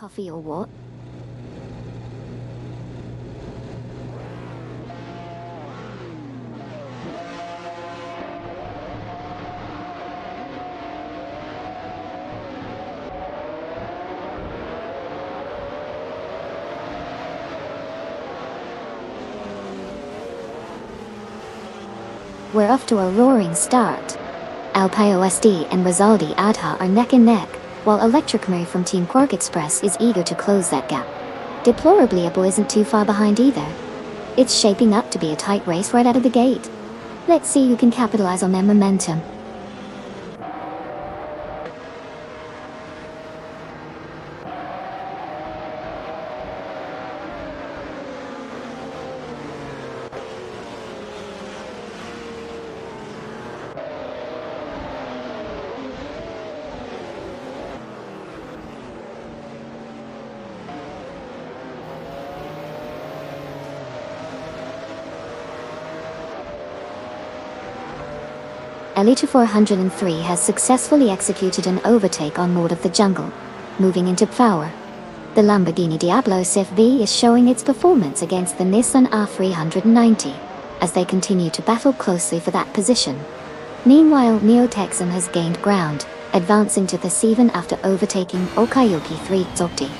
coffee or what? We're off to a roaring start. Alpine SD and Rizaldi Adha are neck and neck, while Electric Murray from Team Quark Express is eager to close that gap. Deplorably Apple isn't too far behind either. It's shaping up to be a tight race right out of the gate. Let's see who can capitalize on their momentum. Elite 403 has successfully executed an overtake on Lord of the Jungle, moving into power. The Lamborghini Diablo CFV is showing its performance against the Nissan R390, as they continue to battle closely for that position. Meanwhile, Neo Texan has gained ground, advancing to the P7 after overtaking Okayoki 3 Zopti.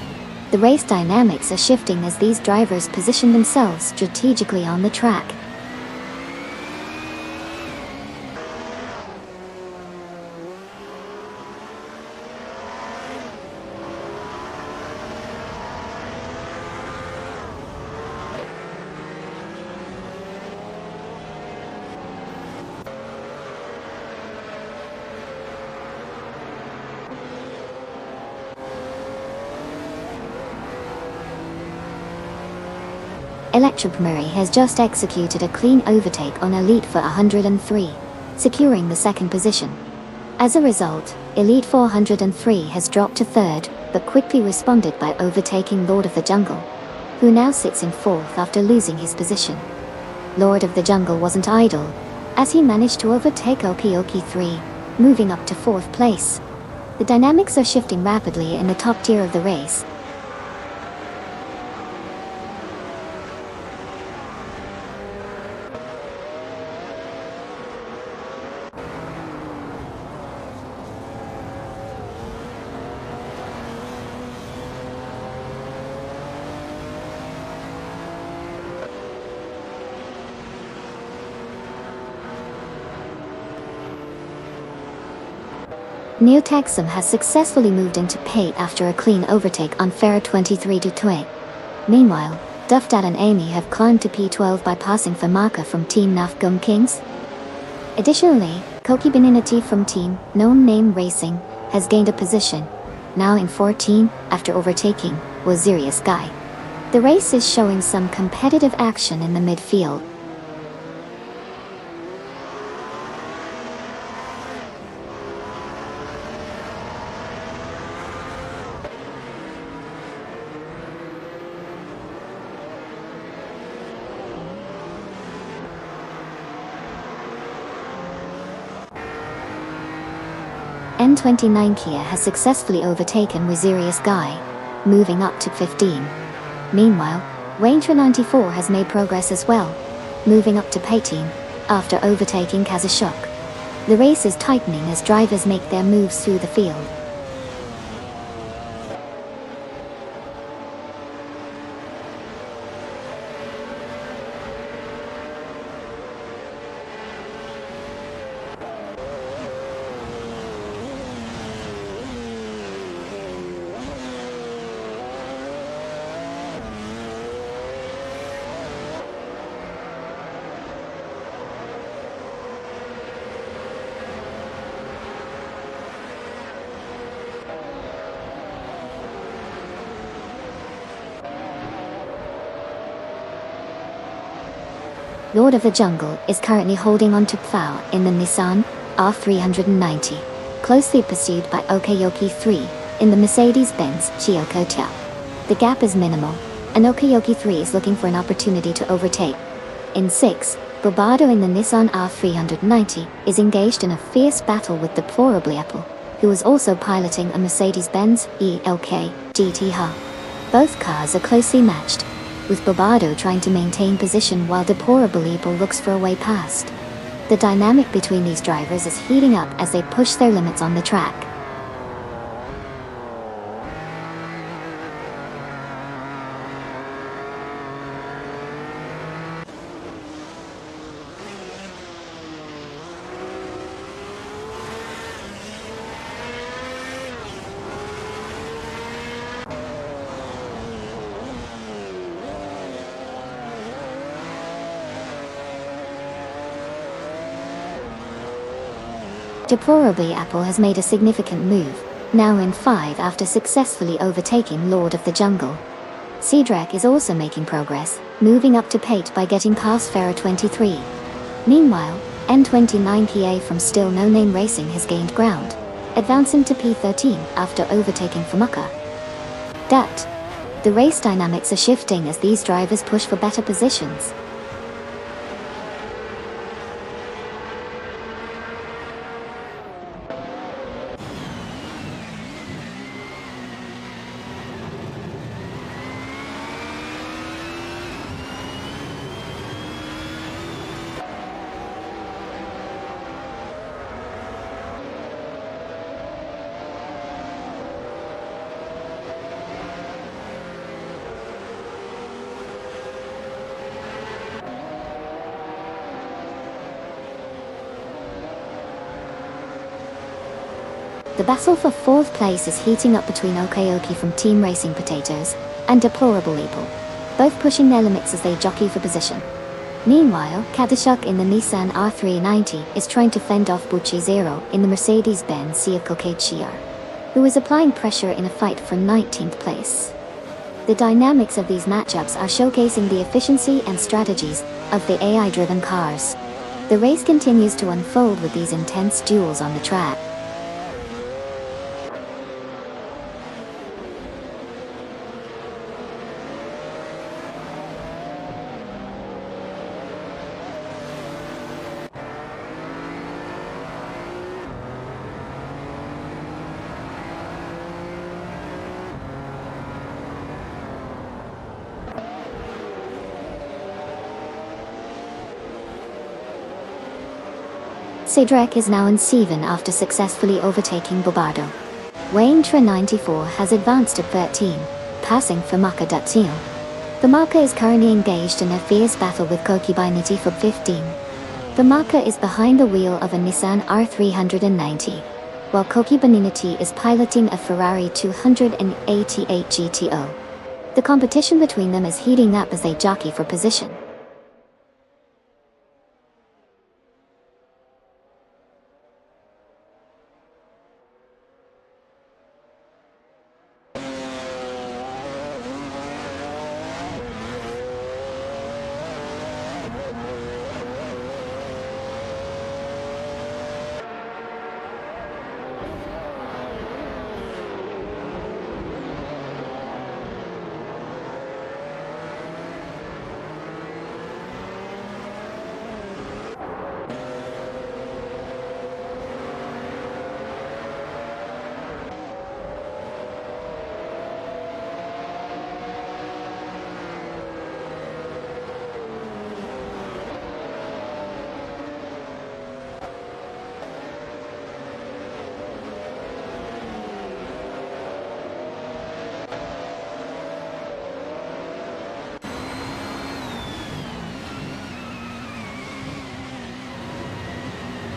The race dynamics are shifting as these drivers position themselves strategically on the track. Electric Murray has just executed a clean overtake on Elite 403, securing the second position. As a result, Elite 403 has dropped to third, but quickly responded by overtaking Lord of the Jungle, who now sits in fourth after losing his position. Lord of the Jungle wasn't idle, as he managed to overtake Okayoki 3, moving up to fourth place. The dynamics are shifting rapidly in the top tier of the race. Neo Texan has successfully moved into P8 after a clean overtake on Farah 23-2. Meanwhile, Duffdad and Amy have climbed to P12 by passing Famaka from Team Nafgum Kings. Additionally, Koki Beninati from Team Known Name Racing has gained a position, now in 14, after overtaking Wazirius Guy. The race is showing some competitive action in the midfield. N29 Kia has successfully overtaken Wazirius Guy, moving up to 15. Meanwhile, Ranger 94 has made progress as well, moving up to 18, after overtaking Kazashok. The race is tightening as drivers make their moves through the field. Lord of the Jungle is currently holding on to Plow in the Nissan R390, closely pursued by Okayoki 3 in the Mercedes-Benz Chiokocha. The gap is minimal, and Okayoki 3 is looking for an opportunity to overtake. In 6, Bobado in the Nissan R390 is engaged in a fierce battle with Deplorably Apple, who was also piloting a Mercedes-Benz ELK GT. Both cars are closely matched, with Bobardo trying to maintain position while Deplorable looks for a way past. The dynamic between these drivers is heating up as they push their limits on the track. Deplorably Apple has made a significant move, now in 5 after successfully overtaking Lord of the Jungle. Cedric is also making progress, moving up to Pate by getting past Farah 23. Meanwhile, N29PA from Still No Name Racing has gained ground, advancing to P13 after overtaking Famuka. The race dynamics are shifting as these drivers push for better positions. The battle for 4th place is heating up between Okayoki from Team Racing Potatoes and Deplorable Apple, both pushing their limits as they jockey for position. Meanwhile, Kadashuk in the Nissan R390 is trying to fend off Bucci Zero in the Mercedes-Benz CF who is applying pressure in a fight for 19th place. The dynamics of these matchups are showcasing the efficiency and strategies of the AI-driven cars. The race continues to unfold with these intense duels on the track. Cedric is now in 7 after successfully overtaking Bobardo. Wayne Tra 94 has advanced to 13, passing Famuka Datsun. Famuka is currently engaged in a fierce battle with Kokibainiti for 15. Famuka is behind the wheel of a Nissan R390, while Kokibaniniti is piloting a Ferrari 288 GTO. The competition between them is heating up as they jockey for position.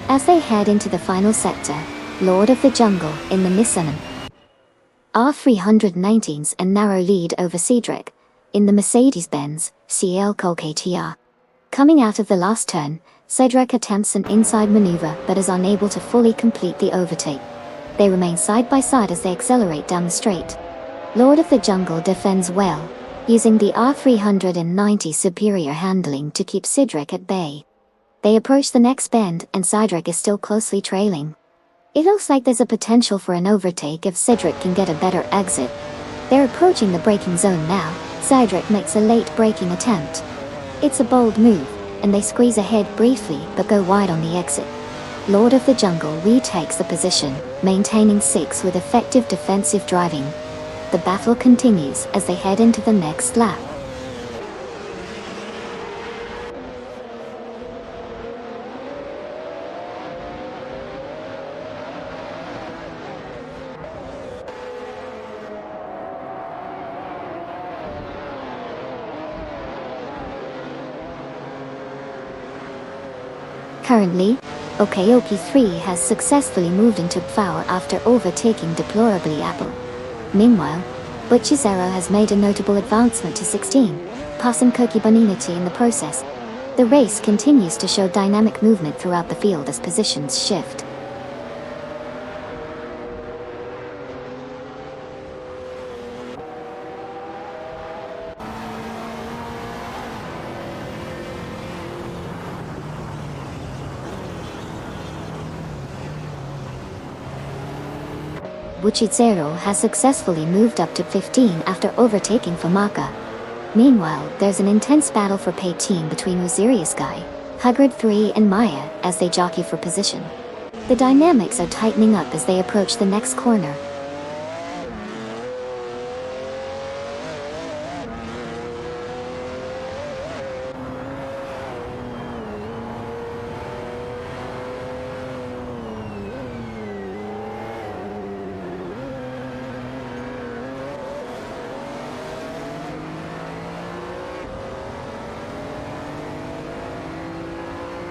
As they head into the final sector, Lord of the Jungle in the Nissan R319's a narrow lead over Cedric in the Mercedes-Benz CL KTR. Coming out of the last turn, Cedric attempts an inside maneuver but is unable to fully complete the overtake. They remain side by side as they accelerate down the straight. Lord of the Jungle defends well, using the R390's superior handling to keep Cedric at bay. They approach the next bend and Cedric is still closely trailing. It looks like there's a potential for an overtake if Cedric can get a better exit. They're approaching the braking zone now. Cedric makes a late braking attempt. It's a bold move, and they squeeze ahead briefly but go wide on the exit. Lord of the Jungle retakes the position, maintaining 6 with effective defensive driving. The battle continues as they head into the next lap. Currently, Okayoki 3 has successfully moved into power after overtaking deplorably Apple. Meanwhile, Butchizero has made a notable advancement to 16, passing Koki Boninity in the process. The race continues to show dynamic movement throughout the field as positions shift. Butchizero has successfully moved up to 15 after overtaking Famaka. Meanwhile, there's an intense battle for P18 between Osiris Guy, Hugred 3 and Maya as they jockey for position. The dynamics are tightening up as they approach the next corner.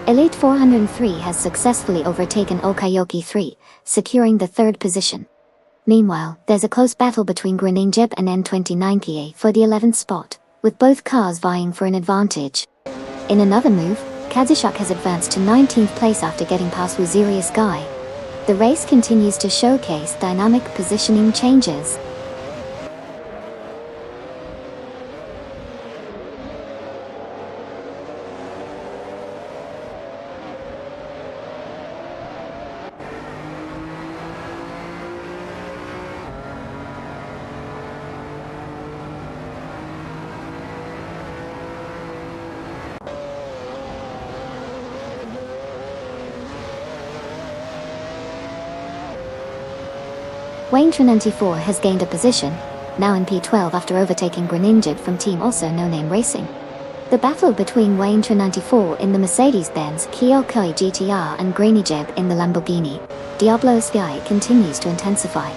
Elite 403 has successfully overtaken Okayoki 3, securing the 3rd position. Meanwhile, there's a close battle between Greninjeb and N29PA for the 11th spot, with both cars vying for an advantage. In another move, Kazushuk has advanced to 19th place after getting past Wazirius Guy. The race continues to showcase dynamic positioning changes. Wayne 94 has gained a position, now in P12 after overtaking Greninjeb from Team Also No Name Racing. The battle between Wayne 94 in the Mercedes-Benz Kyokoi GTR and Greninjeb in the Lamborghini Diablo Sky continues to intensify.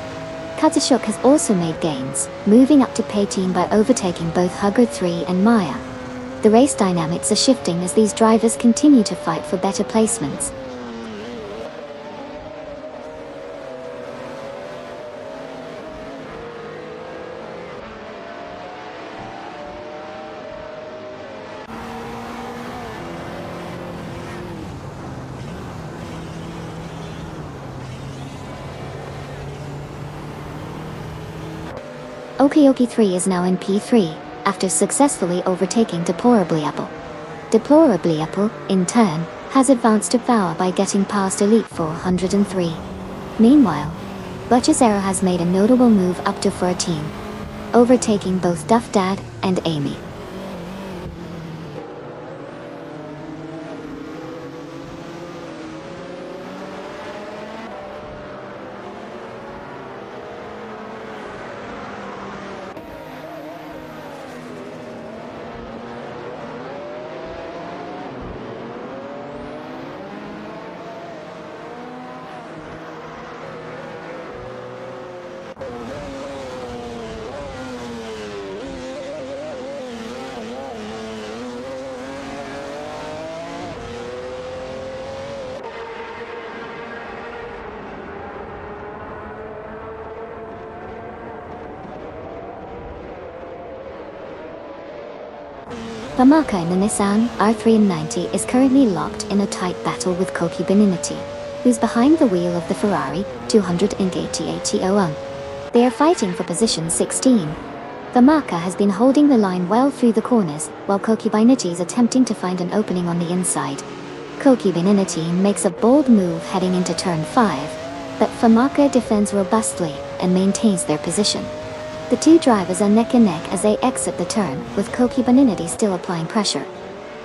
Kazushuk has also made gains, moving up to P18 by overtaking both Hugred 3 and Maya. The race dynamics are shifting as these drivers continue to fight for better placements. Okayoki 3 is now in P3, after successfully overtaking Deplorably Apple. Deplorably Apple, in turn, has advanced to power by getting past Elite 403. Meanwhile, Butchizero has made a notable move up to 14, overtaking both Duff Dad and Amy. Famaka in the Nissan R390 is currently locked in a tight battle with Koki Beninity, who's behind the wheel of the Ferrari 288 They are fighting for position 16. Famaka has been holding the line well through the corners, while Koki Beninity is attempting to find an opening on the inside. Koki Beninity makes a bold move heading into turn 5, but Famaka defends robustly and maintains their position. The two drivers are neck and neck as they exit the turn, with Koki Beninity still applying pressure.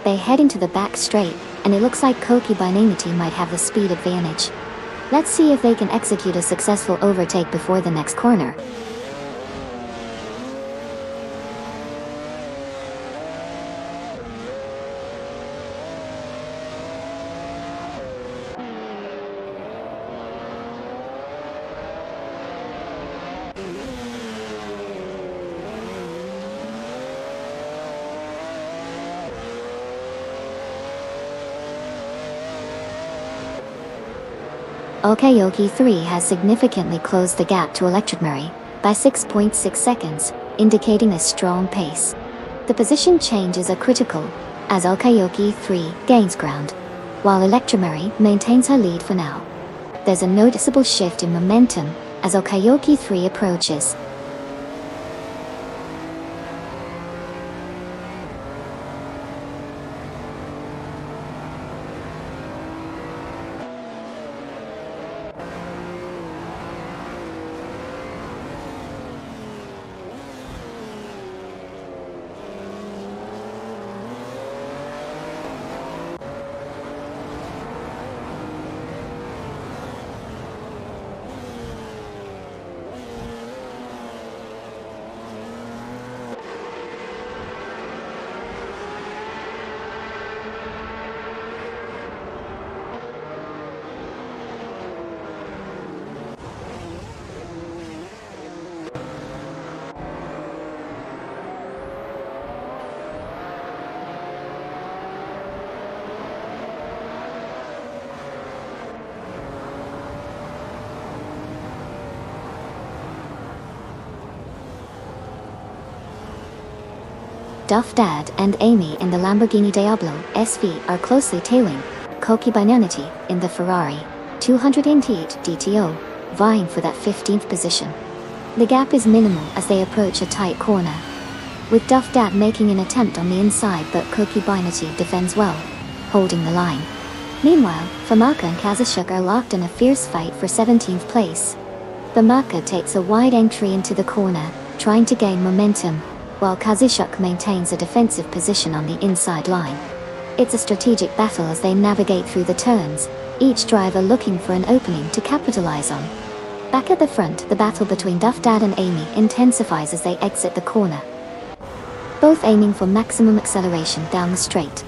They head into the back straight, and it looks like Koki Binanity might have the speed advantage. Let's see if they can execute a successful overtake before the next corner. Okayoki 3 has significantly closed the gap to Electromary by 6.6 seconds, indicating a strong pace. The position changes are critical, as Okayoki 3 gains ground, while Electromary maintains her lead for now. There's a noticeable shift in momentum as Okayoki 3 approaches. Duff Dad and Amy in the Lamborghini Diablo SV are closely tailing Koki Binanity in the Ferrari 288 DTO, vying for that 15th position. The gap is minimal as they approach a tight corner, with Duff Dad making an attempt on the inside, but Koki Binanity defends well, holding the line. Meanwhile, Famaka and Kazushuk are locked in a fierce fight for 17th place. Famaka takes a wide entry into the corner, trying to gain momentum, while Kazushuk maintains a defensive position on the inside line. It's a strategic battle as they navigate through the turns, each driver looking for an opening to capitalize on. Back at the front, the battle between Duff Dad and Amy intensifies as they exit the corner, both aiming for maximum acceleration down the straight.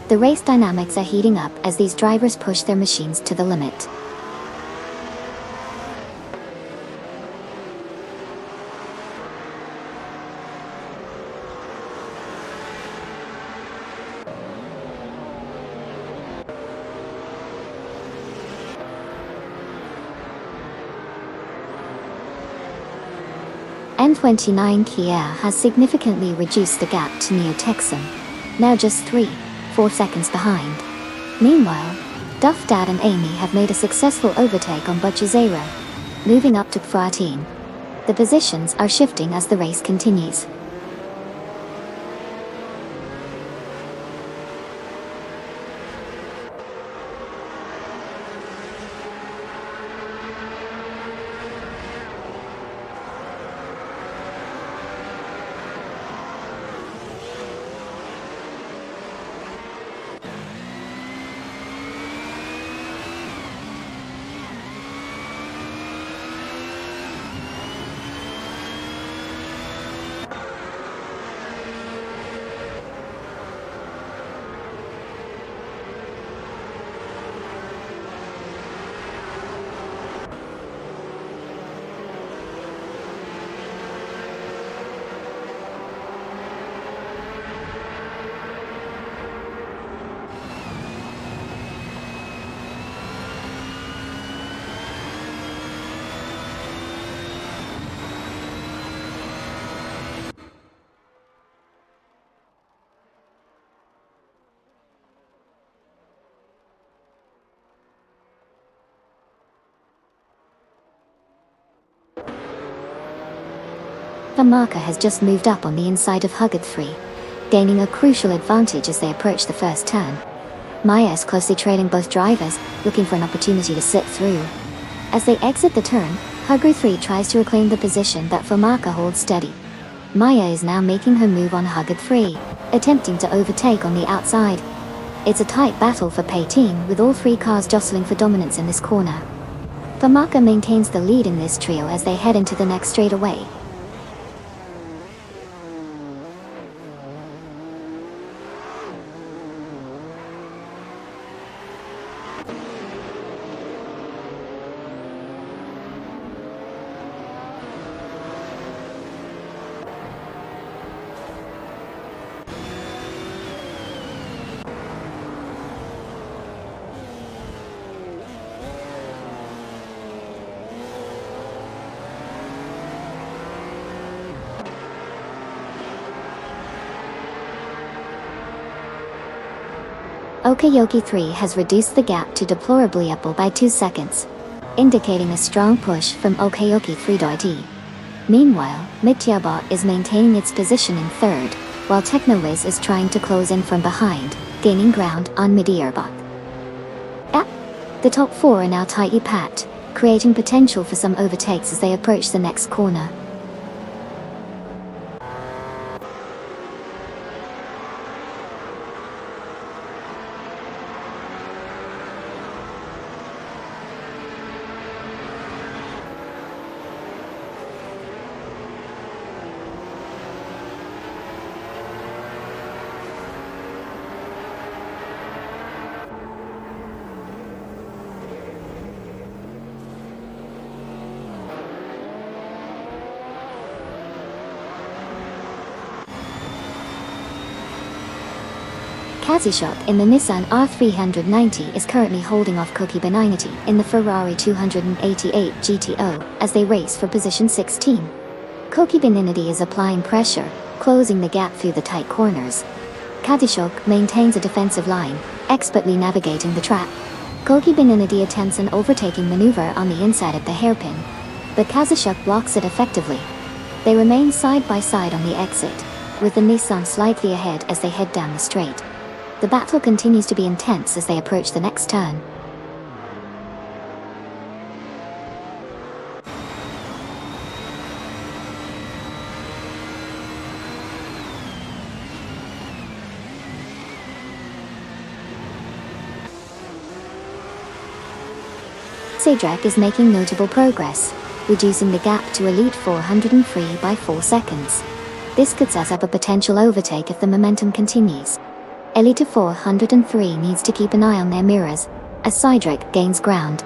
The race dynamics are heating up as these drivers push their machines to the limit. N29 Kia has significantly reduced the gap to Neo Texan, now just 3-4 seconds behind. Meanwhile, Duff Dad and Amy have made a successful overtake on Butchazero, moving up to 14. The positions are shifting as the race continues. Famaka has just moved up on the inside of Huggard 3, gaining a crucial advantage as they approach the first turn. Maya is closely trailing both drivers, looking for an opportunity to sit through. As they exit the turn, Huggard 3 tries to reclaim the position, but Famaka holds steady. Maya is now making her move on Huggard 3, attempting to overtake on the outside. It's a tight battle for P18 with all three cars jostling for dominance in this corner. Famaka maintains the lead in this trio as they head into the next straightaway. Okayoki 3 has reduced the gap to deplorably upple by 2 seconds, indicating a strong push from Okayoki 3.d. Meanwhile, Mityabot is maintaining its position in third, while Technowiz is trying to close in from behind, gaining ground on Midyerbot. The top four are now tightly packed, creating potential for some overtakes as they approach the next corner. Kazushok in the Nissan R390 is currently holding off Koki Beninity in the Ferrari 288 GTO as they race for position 16. Koki Beninity is applying pressure, closing the gap through the tight corners. Kazushok maintains a defensive line, expertly navigating the track. Koki Beninity attempts an overtaking maneuver on the inside of the hairpin, but Kazushok blocks it effectively. They remain side by side on the exit, with the Nissan slightly ahead as they head down the straight. The battle continues to be intense as they approach the next turn. Cedric is making notable progress, reducing the gap to Elite 403 by 4 seconds. This could set up a potential overtake if the momentum continues. Elite 403 needs to keep an eye on their mirrors, as Cedric gains ground.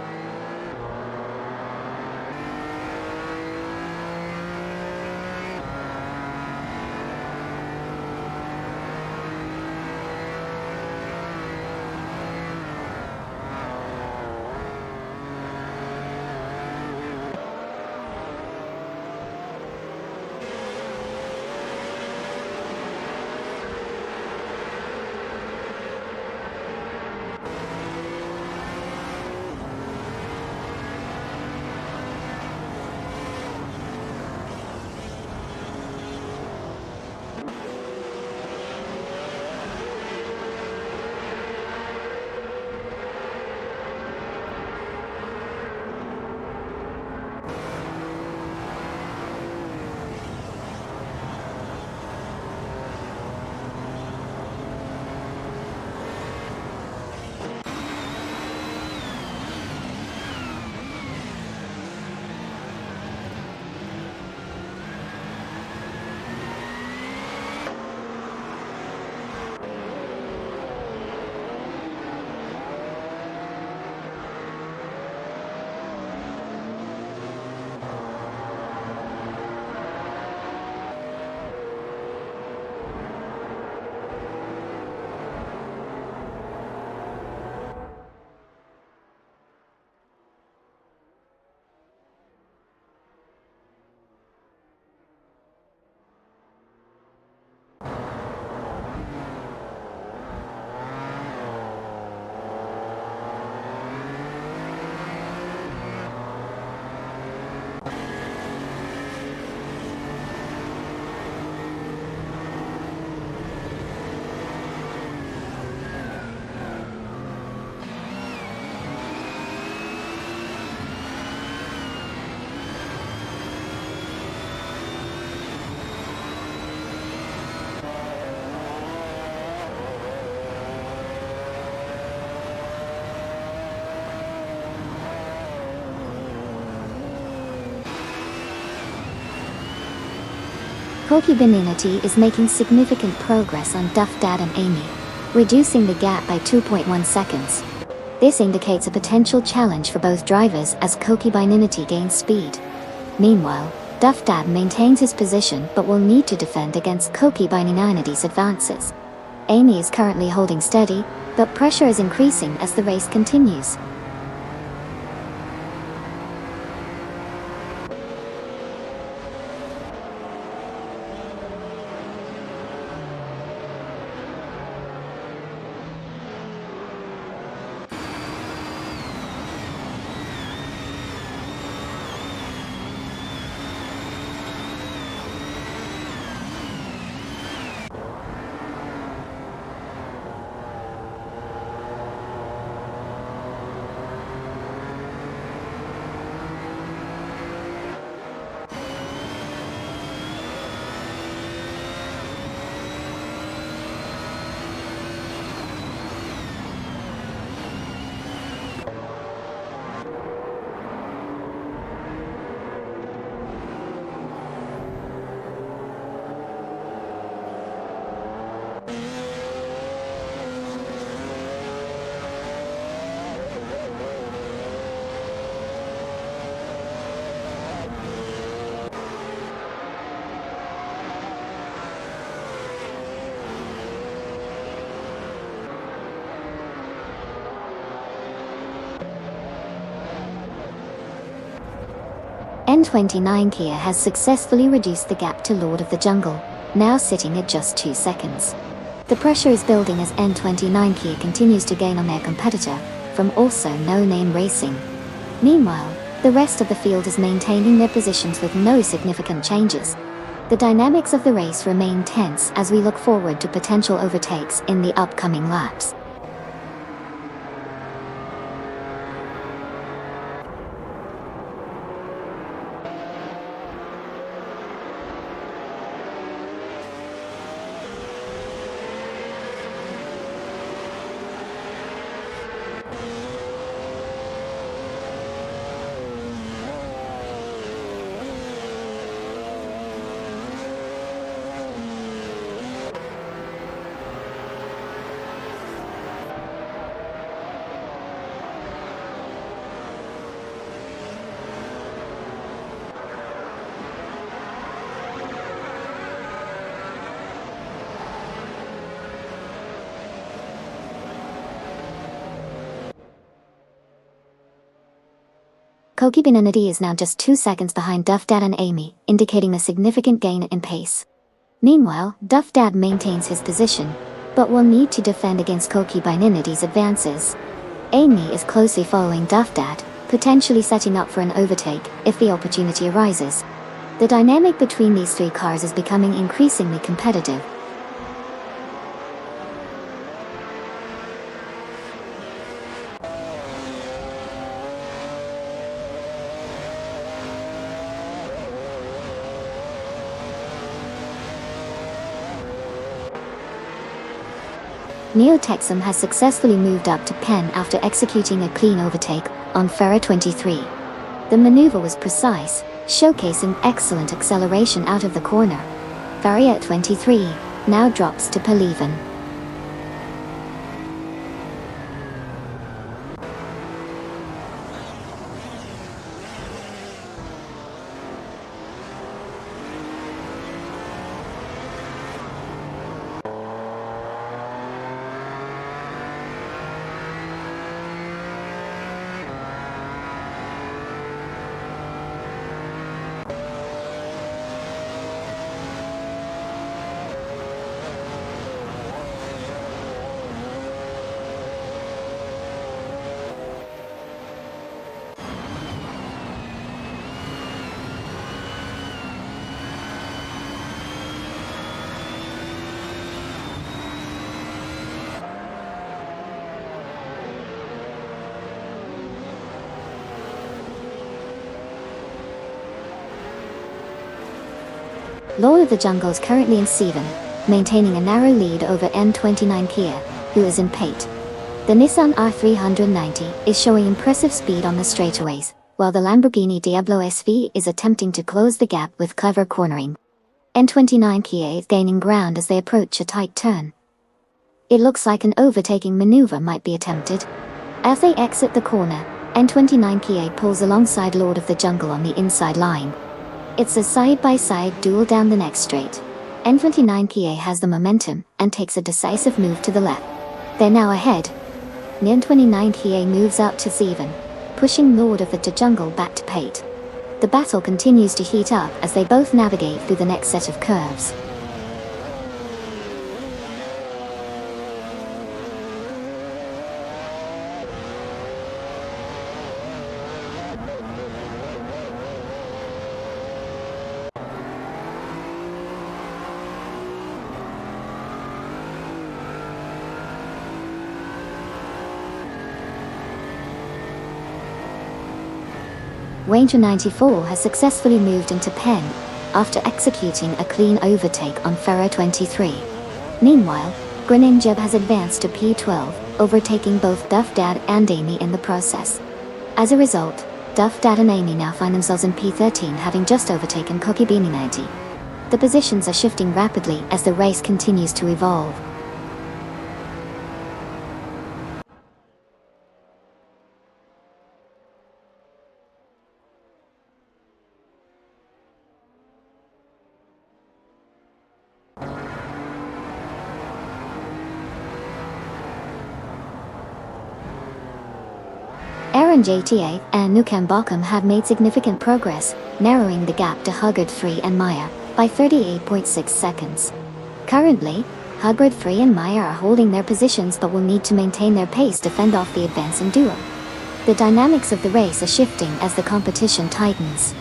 Coquibinity is making significant progress on Duff Dad and Amy, reducing the gap by 2.1 seconds. This indicates a potential challenge for both drivers as Coquibinity gains speed. Meanwhile, Duff Dad maintains his position but will need to defend against Coquibininity's advances. Amy is currently holding steady, but pressure is increasing as the race continues. N29 Kia has successfully reduced the gap to Lord of the Jungle, now sitting at just 2 seconds. The pressure is building as N29 Kia continues to gain on their competitor, from also No Name Racing. Meanwhile, the rest of the field is maintaining their positions with no significant changes. The dynamics of the race remain tense as we look forward to potential overtakes in the upcoming laps. Coquibinity is now just 2 seconds behind Duff Dad and Amy, indicating a significant gain in pace. Meanwhile, Duff Dad maintains his position, but will need to defend against Coquibinity's advances. Amy is closely following Duff Dad, potentially setting up for an overtake if the opportunity arises. The dynamic between these three cars is becoming increasingly competitive. Neo-Texum has successfully moved up to Penn after executing a clean overtake on Ferrer 23. The maneuver was precise, showcasing excellent acceleration out of the corner. Ferrer at 23 now drops to P11. Lord of the Jungle is currently in P7, maintaining a narrow lead over N29 Kia, who is in P8. The Nissan R390 is showing impressive speed on the straightaways, while the Lamborghini Diablo SV is attempting to close the gap with clever cornering. N29 Kia is gaining ground as they approach a tight turn. It looks like an overtaking maneuver might be attempted. As they exit the corner, N29 Kia pulls alongside Lord of the Jungle on the inside line. It's a side-by-side duel down the next straight. N29 Kia has the momentum and takes a decisive move to the left. They're now ahead. N29 Kia moves out to Steven, pushing Lord of the Jungle back to Pate. The battle continues to heat up as they both navigate through the next set of curves. Ranger 94 has successfully moved into Pen, after executing a clean overtake on Ferro 23. Meanwhile, Greninja has advanced to P12, overtaking both Duff Dad and Amy in the process. As a result, Duff Dad and Amy now find themselves in P13, having just overtaken Kokibini 90. The positions are shifting rapidly as the race continues to evolve. Aaron JTA and Nukem Bakum have made significant progress, narrowing the gap to Huggard Free and Maya by 38.6 seconds. Currently, Huggard Free and Maya are holding their positions but will need to maintain their pace to fend off the advancing duo. The dynamics of the race are shifting as the competition tightens.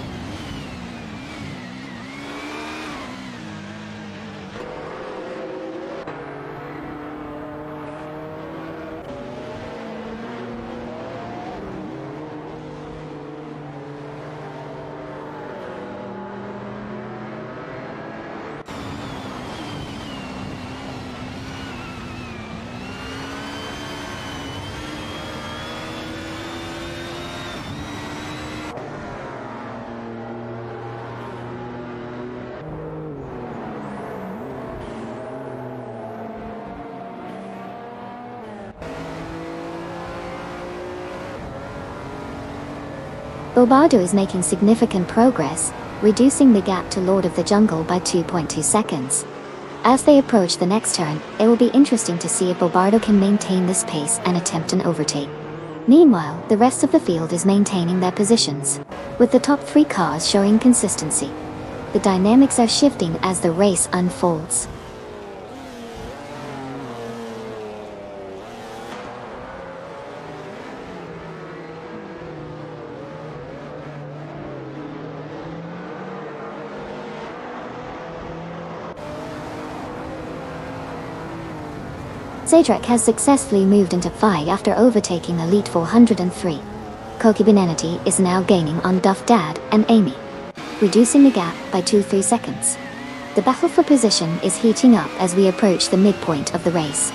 Bobardo is making significant progress, reducing the gap to Lord of the Jungle by 2.2 seconds. As they approach the next turn, it will be interesting to see if Bobardo can maintain this pace and attempt an overtake. Meanwhile, the rest of the field is maintaining their positions, with the top 3 cars showing consistency. The dynamics are shifting as the race unfolds. Zadrak has successfully moved into Phi after overtaking Elite 403. Kokibinenity is now gaining on Duff Dad and Amy, reducing the gap by 2-3 seconds. The battle for position is heating up as we approach the midpoint of the race.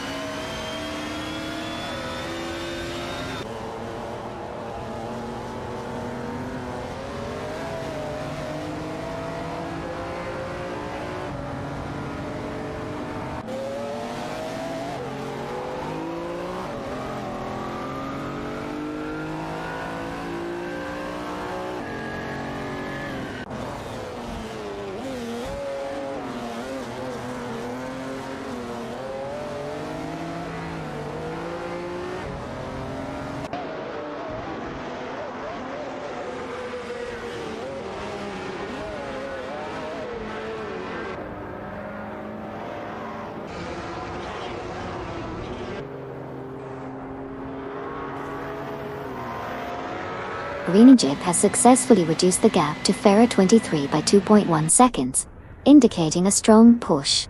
Greninja has successfully reduced the gap to Ferro 23 by 2.1 seconds, indicating a strong push.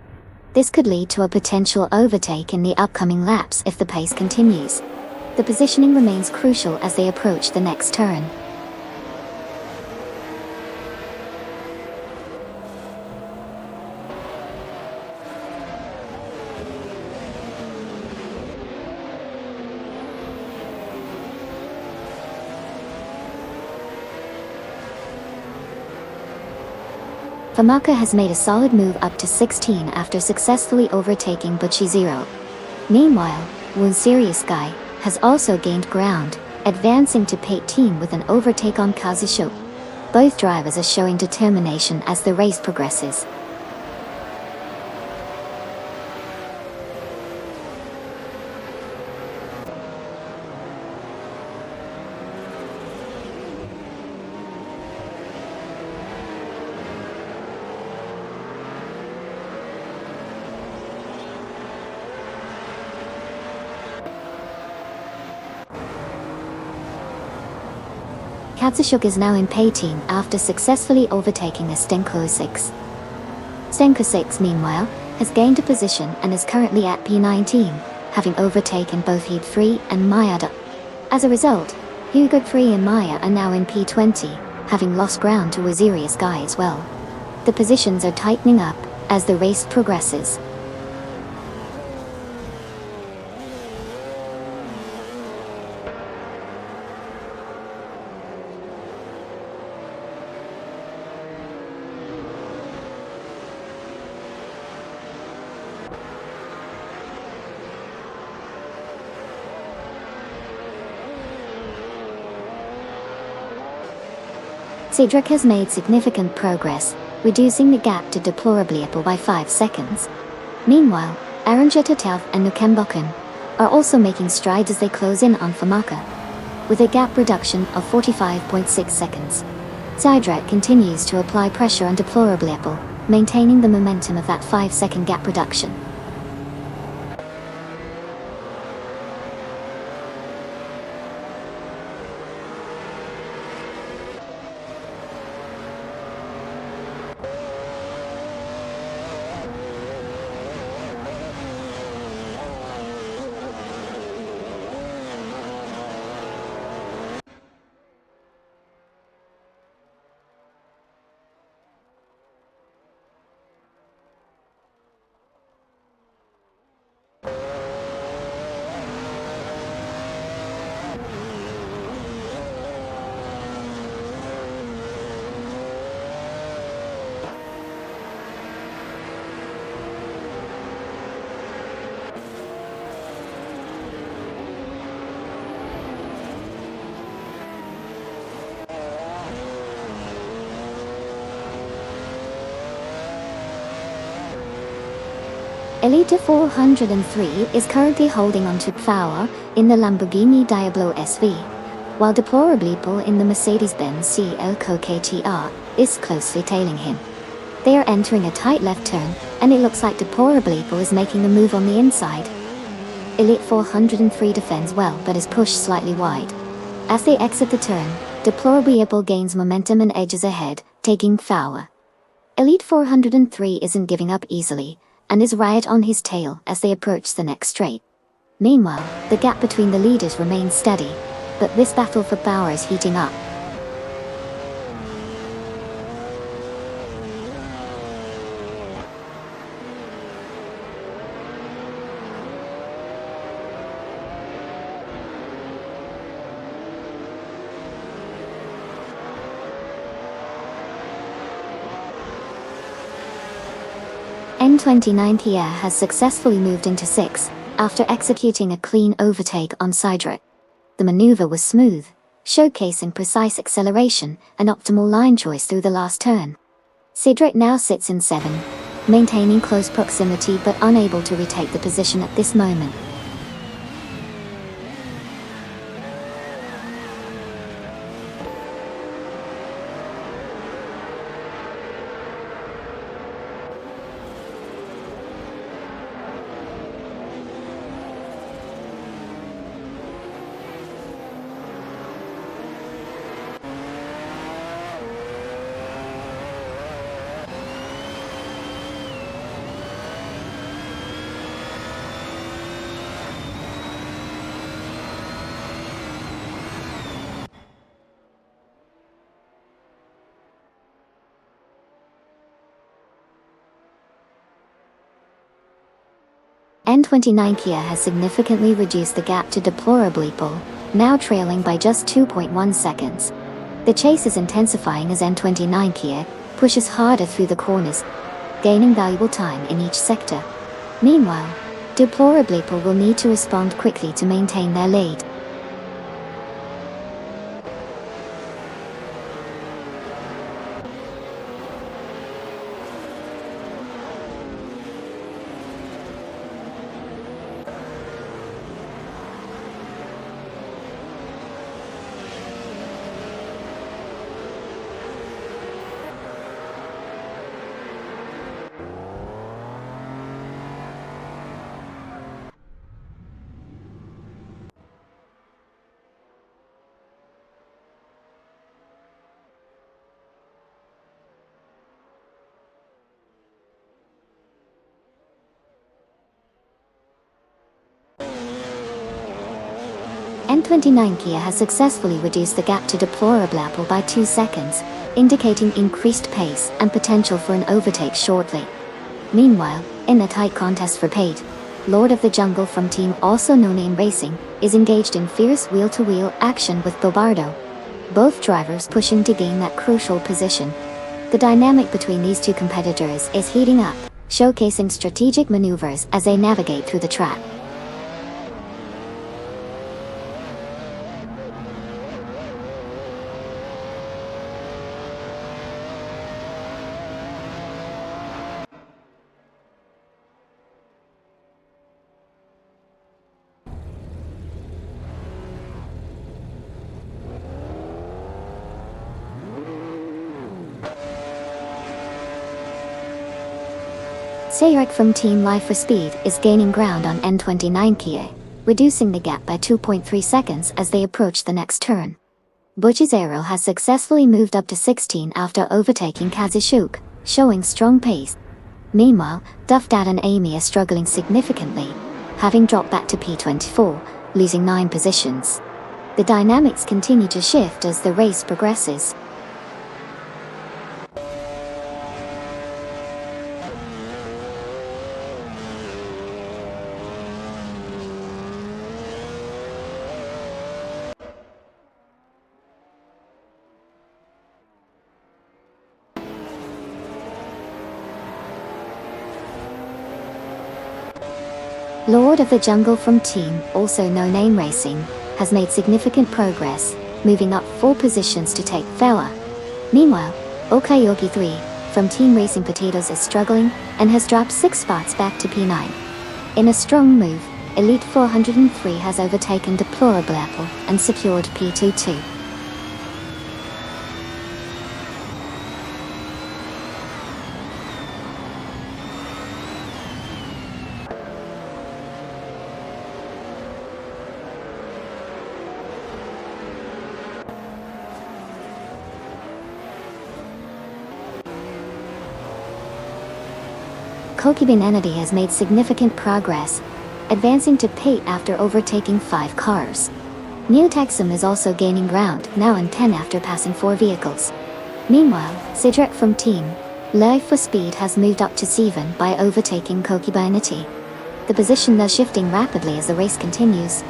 This could lead to a potential overtake in the upcoming laps if the pace continues. The positioning remains crucial as they approach the next turn. Famaka has made a solid move up to 16 after successfully overtaking Butchie Zero. Meanwhile, Woon Serious Guy has also gained ground, advancing to P18 with an overtake on Kazusho. Both drivers are showing determination as the race progresses. Katsushuk is now in P18 after successfully overtaking a Stenko 6. Stenko 6, meanwhile, has gained a position and is currently at P19, having overtaken both Heat 3 and Mayada. As a result, Hugo 3 and Maya are now in P20, having lost ground to Wazirius Guy as well. The positions are tightening up as the race progresses. Cedric has made significant progress, reducing the gap to deplorably by 5 seconds. Meanwhile, Aranja Tatav and Nukembokan are also making strides as they close in on Famaka, with a gap reduction of 45.6 seconds. Cedric continues to apply pressure on deplorably, maintaining the momentum of that 5-second gap reduction. Elite 403 is currently holding on to power in the Lamborghini Diablo SV, while Deplorably in the Mercedes-Benz CL KTR is closely tailing him. They are entering a tight left turn, and it looks like Deplorably is making a move on the inside. Elite 403 defends well but is pushed slightly wide. As they exit the turn, Deplorably gains momentum and edges ahead, taking power. Elite 403 isn't giving up easily, and is right on his tail as they approach the next straight. Meanwhile, the gap between the leaders remains steady, but this battle for power is heating up. N29 Pierre has successfully moved into 6, after executing a clean overtake on Cedric. The maneuver was smooth, showcasing precise acceleration and optimal line choice through the last turn. Cedric now sits in 7, maintaining close proximity but unable to retake the position at this moment. N29 Kia has significantly reduced the gap to Deplorably, now trailing by just 2.1 seconds. The chase is intensifying as N29 Kia pushes harder through the corners, gaining valuable time in each sector. Meanwhile, Deplorably will need to respond quickly to maintain their lead. N29 Kia has successfully reduced the gap to Deplorable by 2 seconds, indicating increased pace and potential for an overtake shortly. Meanwhile, in a tight contest for Pate, Lord of the Jungle from Team Also No Name Racing is engaged in fierce wheel-to-wheel action with Bobardo, both drivers pushing to gain that crucial position. The dynamic between these two competitors is heating up, showcasing strategic maneuvers as they navigate through the track. Sayrick from Team Life for Speed is gaining ground on N29 Kia, reducing the gap by 2.3 seconds as they approach the next turn. Buchizero has successfully moved up to 16 after overtaking Kazushuk, showing strong pace. Meanwhile, Duffdad and Amy are struggling significantly, having dropped back to P24, losing 9 positions. The dynamics continue to shift as the race progresses. Lord of the Jungle from Team Also No Name Racing has made significant progress, moving up 4 positions to take Fewa. Meanwhile, Okayoki 3 from Team Racing Potatoes is struggling and has dropped 6 spots back to P9. In a strong move, Elite 403 has overtaken Deplorable Apple and secured P22. Kokibin Entity has made significant progress, advancing to Pate after overtaking 5 cars. Neo Texum is also gaining ground, now in 10 after passing 4 vehicles. Meanwhile, Sidrek from Team Life for Speed has moved up to 7 by overtaking Kokiba Entity. The position thus shifting rapidly as the race continues.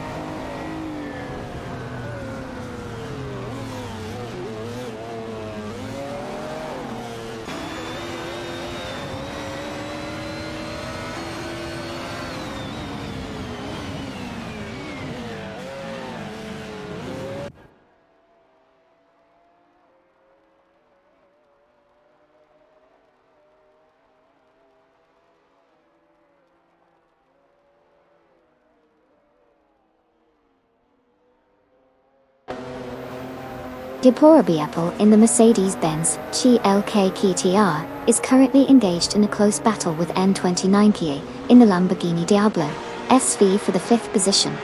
Deplorable Apple in the Mercedes-Benz GLK KTR is currently engaged in a close battle with N29 Kia in the Lamborghini Diablo SV for the 5th position.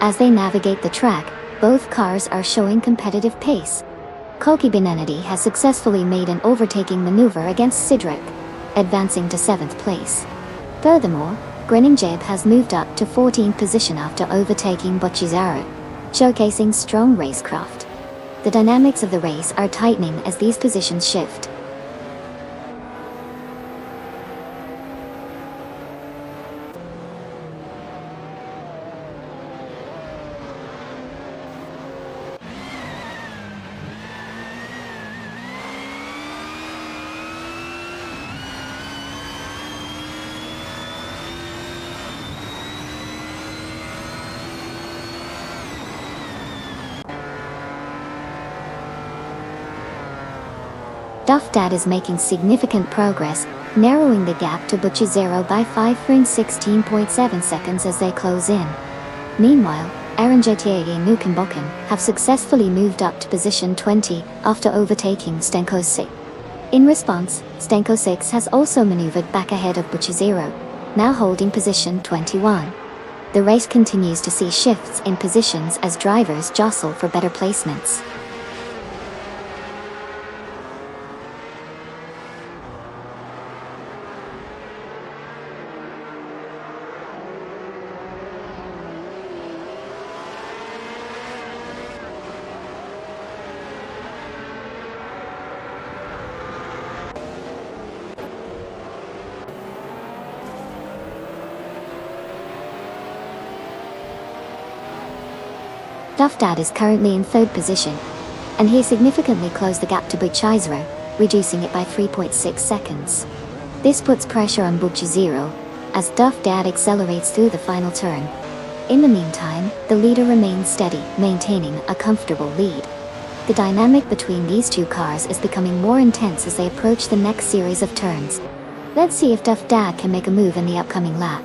As they navigate the track, both cars are showing competitive pace. Kokibin Entity has successfully made an overtaking maneuver against Sidrek, advancing to 7th place. Furthermore, Grinning Jib has moved up to 14th position after overtaking Buchizero, showcasing strong racecraft. The dynamics of the race are tightening as these positions shift. Duff Dad is making significant progress, narrowing the gap to Butcher Zero by 5.16.7 seconds as they close in. Meanwhile, Arranjatier and Nukambokan have successfully moved up to position 20 after overtaking Stenko 6. In response, Stenko 6 has also maneuvered back ahead of Butcher Zero, now holding position 21. The race continues to see shifts in positions as drivers jostle for better placements. Duff Dad is currently in third position, and he significantly closed the gap to Butcher Zero, reducing it by 3.6 seconds. This puts pressure on Butcher Zero, as Duff Dad accelerates through the final turn. In the meantime, the leader remains steady, maintaining a comfortable lead. The dynamic between these two cars is becoming more intense as they approach the next series of turns. Let's see if Duff Dad can make a move in the upcoming lap.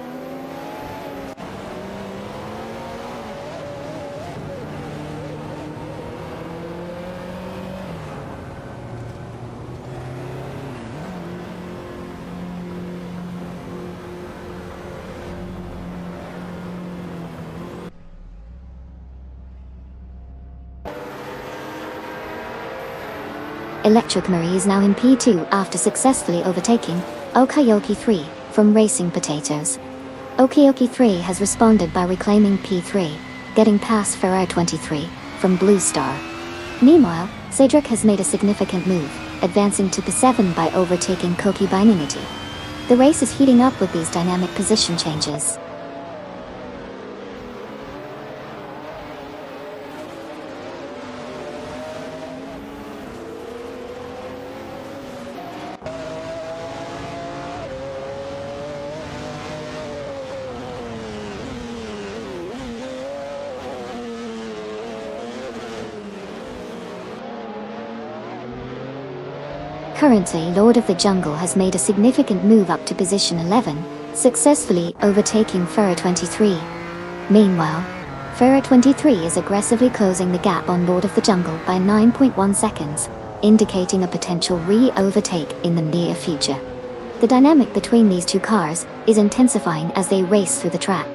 Electric Marie is now in P2 after successfully overtaking Okayoki 3 from Racing Potatoes. Okayoki 3 has responded by reclaiming P3, getting past Ferrari 23 from Blue Star. Meanwhile, Cedric has made a significant move, advancing to P7 by overtaking Koki Binanity. The race is heating up with these dynamic position changes. Currently, Lord of the Jungle has made a significant move up to position 11, successfully overtaking Ferrari 23. Meanwhile, Ferrari 23 is aggressively closing the gap on Lord of the Jungle by 9.1 seconds, indicating a potential re-overtake in the near future. The dynamic between these two cars is intensifying as they race through the track.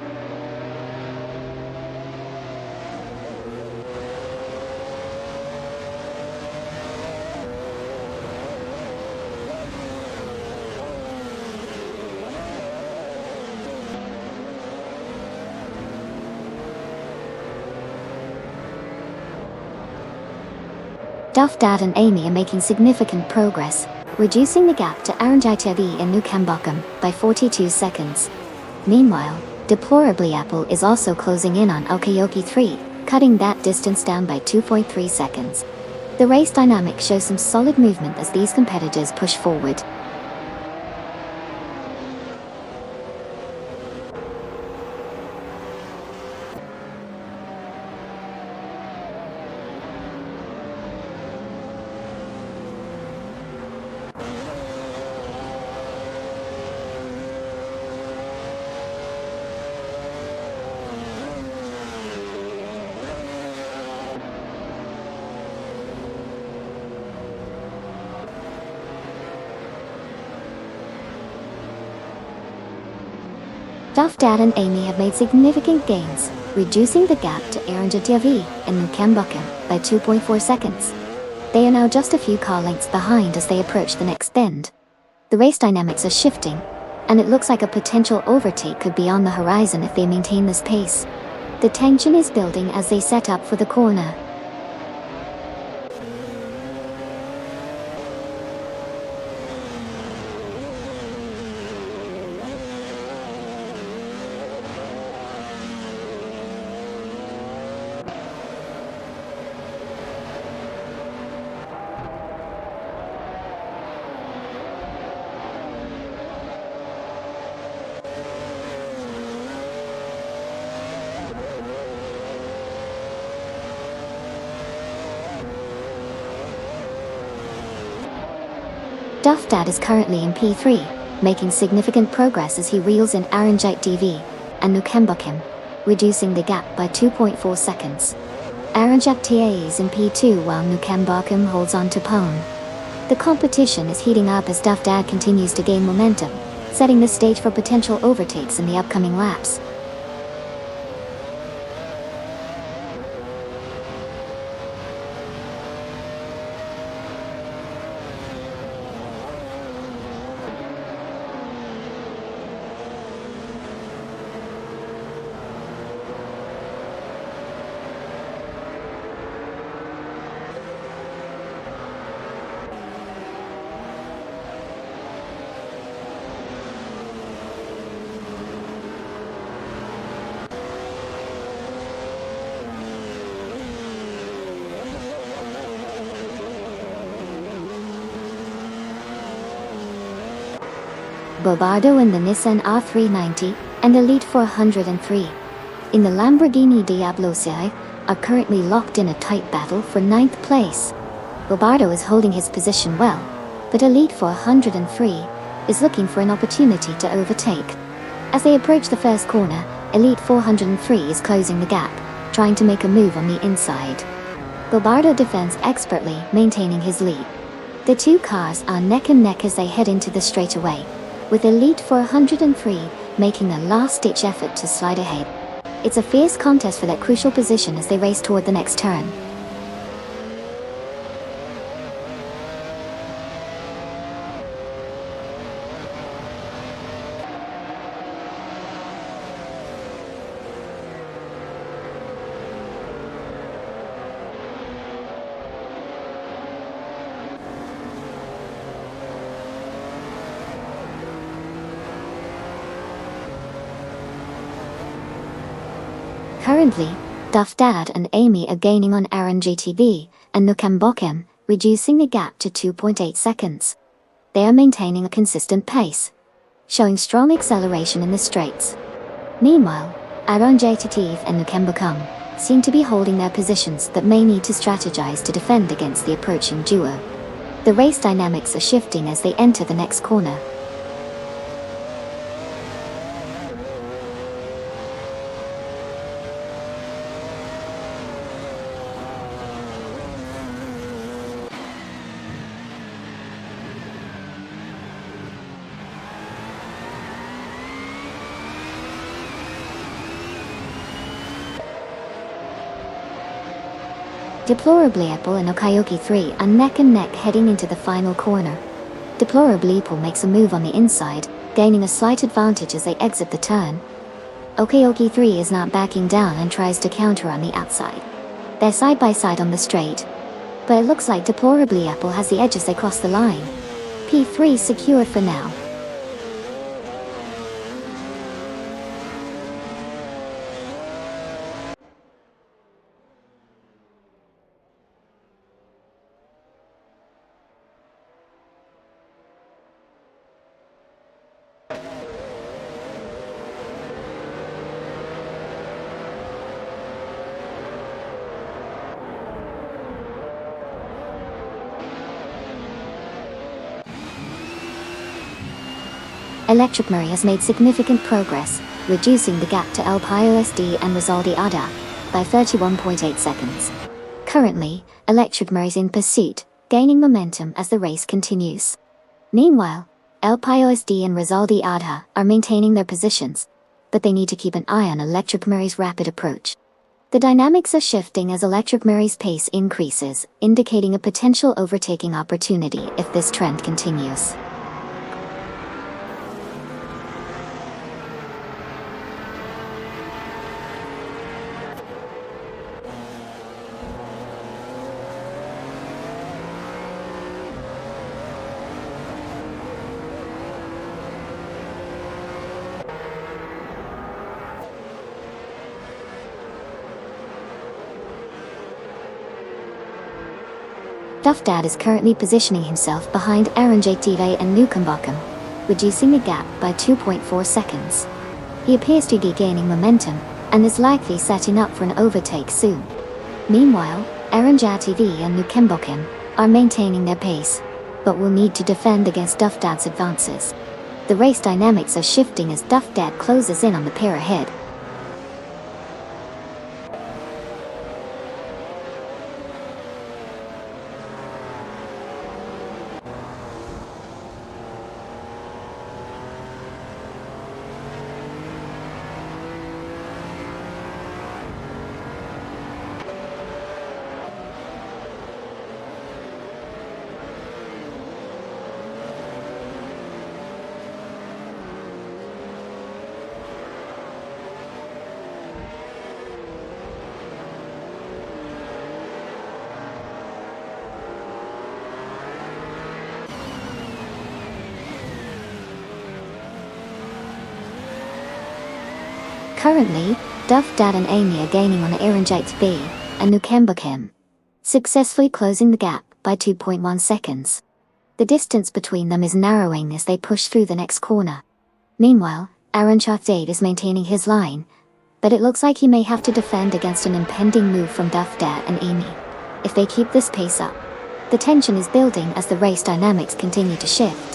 Duff Dad and Amy are making significant progress, reducing the gap to Arranjatier and Nukambokan by 42 seconds. Meanwhile, deplorably Apple is also closing in on Okayoki 3, cutting that distance down by 2.3 seconds. The race dynamic shows some solid movement as these competitors push forward. Duff Dad and Amy have made significant gains, reducing the gap to Arranjatier and Nukambokan by 2.4 seconds. They are now just a few car lengths behind as they approach the next bend. The race dynamics are shifting, and it looks like a potential overtake could be on the horizon if they maintain this pace. The tension is building as they set up for the corner. Dad is currently in P3, making significant progress as he reels in Aranjit TV and Nukembukim, reducing the gap by 2.4 seconds. Aranjit TA is in P2 while Nukembukim holds on to Pone. The competition is heating up as Dad continues to gain momentum, setting the stage for potential overtakes in the upcoming laps. Bobardo in the Nissan R390 and Elite 403 in the Lamborghini Diablo CI are currently locked in a tight battle for 9th place. Bobardo is holding his position well, but Elite 403 is looking for an opportunity to overtake. As they approach the first corner, Elite 403 is closing the gap, trying to make a move on the inside. Bobardo defends expertly, maintaining his lead. The two cars are neck and neck as they head into the straightaway, with Elite 403 making a last-ditch effort to slide ahead. It's a fierce contest for that crucial position as they race toward the next turn. Currently, Dad and Amy are gaining on RNGTV and Nukembukim, reducing the gap to 2.8 seconds. They are maintaining a consistent pace, showing strong acceleration in the straights. Meanwhile, RNGTV and Nukembukim seem to be holding their positions that may need to strategize to defend against the approaching duo. The race dynamics are shifting as they enter the next corner. Deplorably Apple and Okayoki 3 are neck and neck heading into the final corner. Deplorably Apple makes a move on the inside, gaining a slight advantage as they exit the turn. Okayoki 3 is not backing down and tries to counter on the outside. They're side by side on the straight, but it looks like Deplorably Apple has the edge as they cross the line. P3 secured for now. Electric Murray has made significant progress, reducing the gap to El Payo SD and Rizaldi Ada by 31.8 seconds. Currently, Electric Murray's in pursuit, gaining momentum as the race continues. Meanwhile, El Payo SD and Rizaldi Ada are maintaining their positions, but they need to keep an eye on Electric Murray's rapid approach. The dynamics are shifting as Electric Murray's pace increases, indicating a potential overtaking opportunity if this trend continues. Dad is currently positioning himself behind RNGTV and Nukembukim, reducing the gap by 2.4 seconds. He appears to be gaining momentum, and is likely setting up for an overtake soon. Meanwhile, RNGTV and Nukembukim are maintaining their pace. but will need to defend against Duff Dad's advances. The race dynamics are shifting as Duff Dad closes in on the pair ahead. Currently, Duff Dad and Amy are gaining on Aaron B and Nukemba, successfully closing the gap by 2.1 seconds. The distance between them is narrowing as they push through the next corner. Meanwhile, Aaron Dade is maintaining his line, but it looks like he may have to defend against an impending move from Duff Dad and Amy. If they keep this pace up, the tension is building as the race dynamics continue to shift.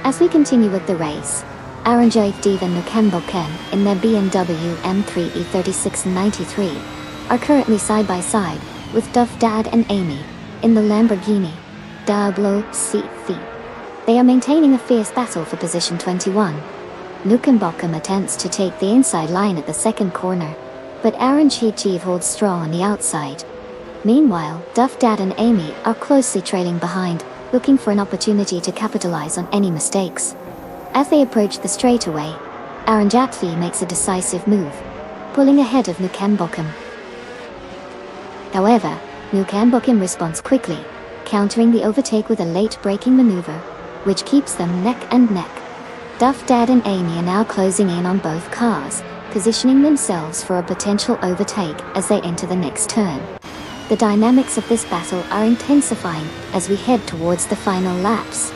As we continue with the race, Aaron Dave and Nukemba in their BMW M3 E3693 are currently side by side with Duff Dad and Amy in the Lamborghini Diablo CC. They are maintaining a fierce battle for position 21. Nukemba attempts to take the inside line at the second corner, but Aaron Chief holds strong on the outside. Meanwhile, Duff Dad and Amy are closely trailing behind, looking for an opportunity to capitalize on any mistakes. As they approach the straightaway, Aaron Jatvi makes a decisive move, pulling ahead of Nukemba. However, Nukemba responds quickly, countering the overtake with a late braking maneuver, which keeps them neck and neck. Duff Dad and Amy are now closing in on both cars, positioning themselves for a potential overtake as they enter the next turn. The dynamics of this battle are intensifying as we head towards the final laps.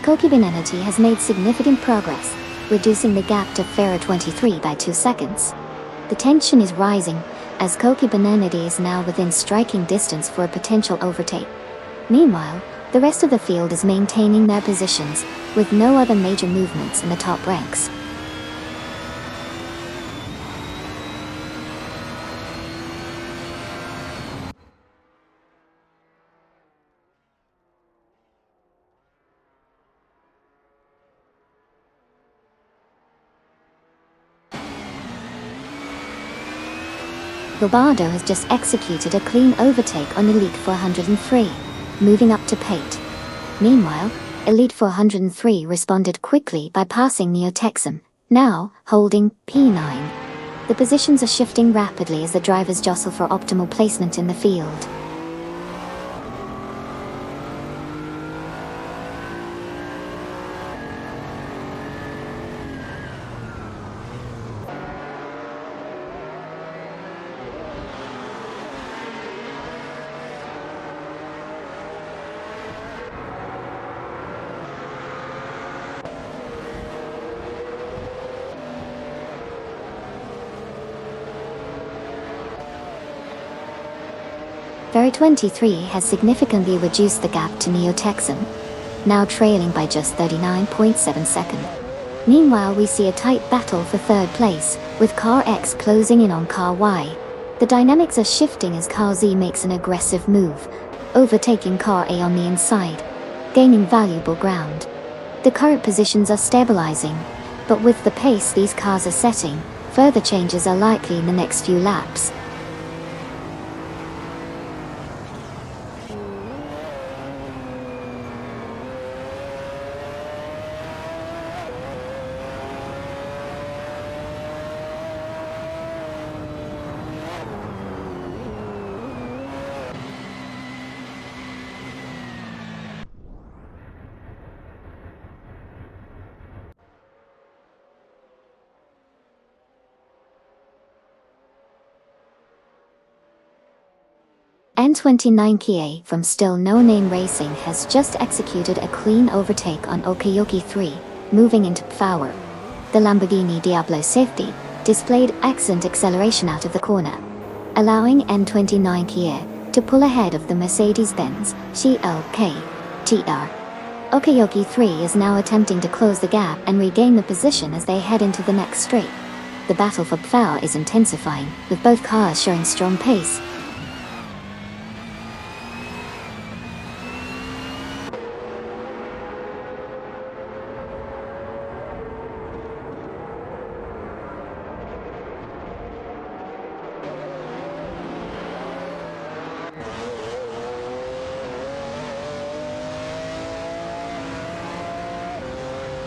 Kokibin Energy has made significant progress, reducing the gap to Ferro 23 by 2 seconds. The tension is rising, as Kokibin Energy is now within striking distance for a potential overtake. Meanwhile, the rest of the field is maintaining their positions, with no other major movements in the top ranks. Robardo has just executed a clean overtake on Elite 403, moving up to Pate. Meanwhile, Elite 403 responded quickly by passing Neotexum, now holding P9. The positions are shifting rapidly as the drivers jostle for optimal placement in the field. Ferry 23 has significantly reduced the gap to Neo Texan, now trailing by just 39.7 seconds. Meanwhile, we see a tight battle for third place, with Car X closing in on Car Y. The dynamics are shifting as Car Z makes an aggressive move, overtaking Car A on the inside, gaining valuable ground. The current positions are stabilizing, but with the pace these cars are setting, further changes are likely in the next few laps. N29 Kia from Still No Name Racing has just executed a clean overtake on Okayoki 3, moving into power. The Lamborghini Diablo safety displayed excellent acceleration out of the corner, allowing N29 Kia to pull ahead of the Mercedes-Benz GLK TR. Okayoki 3 is now attempting to close the gap and regain the position as they head into the next straight. The battle for power is intensifying, with both cars showing strong pace.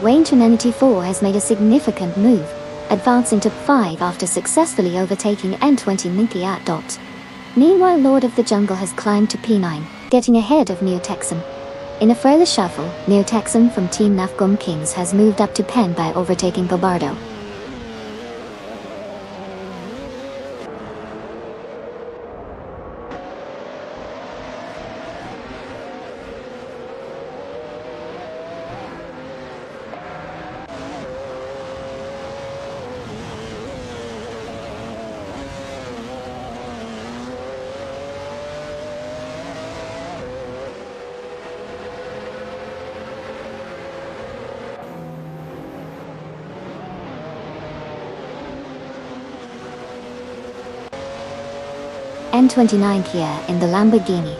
Wayne 4 has made a significant move, advancing to 5 after successfully overtaking N20 Ninky at dot. Meanwhile, Lord of the Jungle has climbed to P9, getting ahead of Neo Texan. In a further shuffle, Neo Texan from Team Nafgum Kings has moved up to Pen by overtaking Bobardo. N29 Kia in the Lamborghini.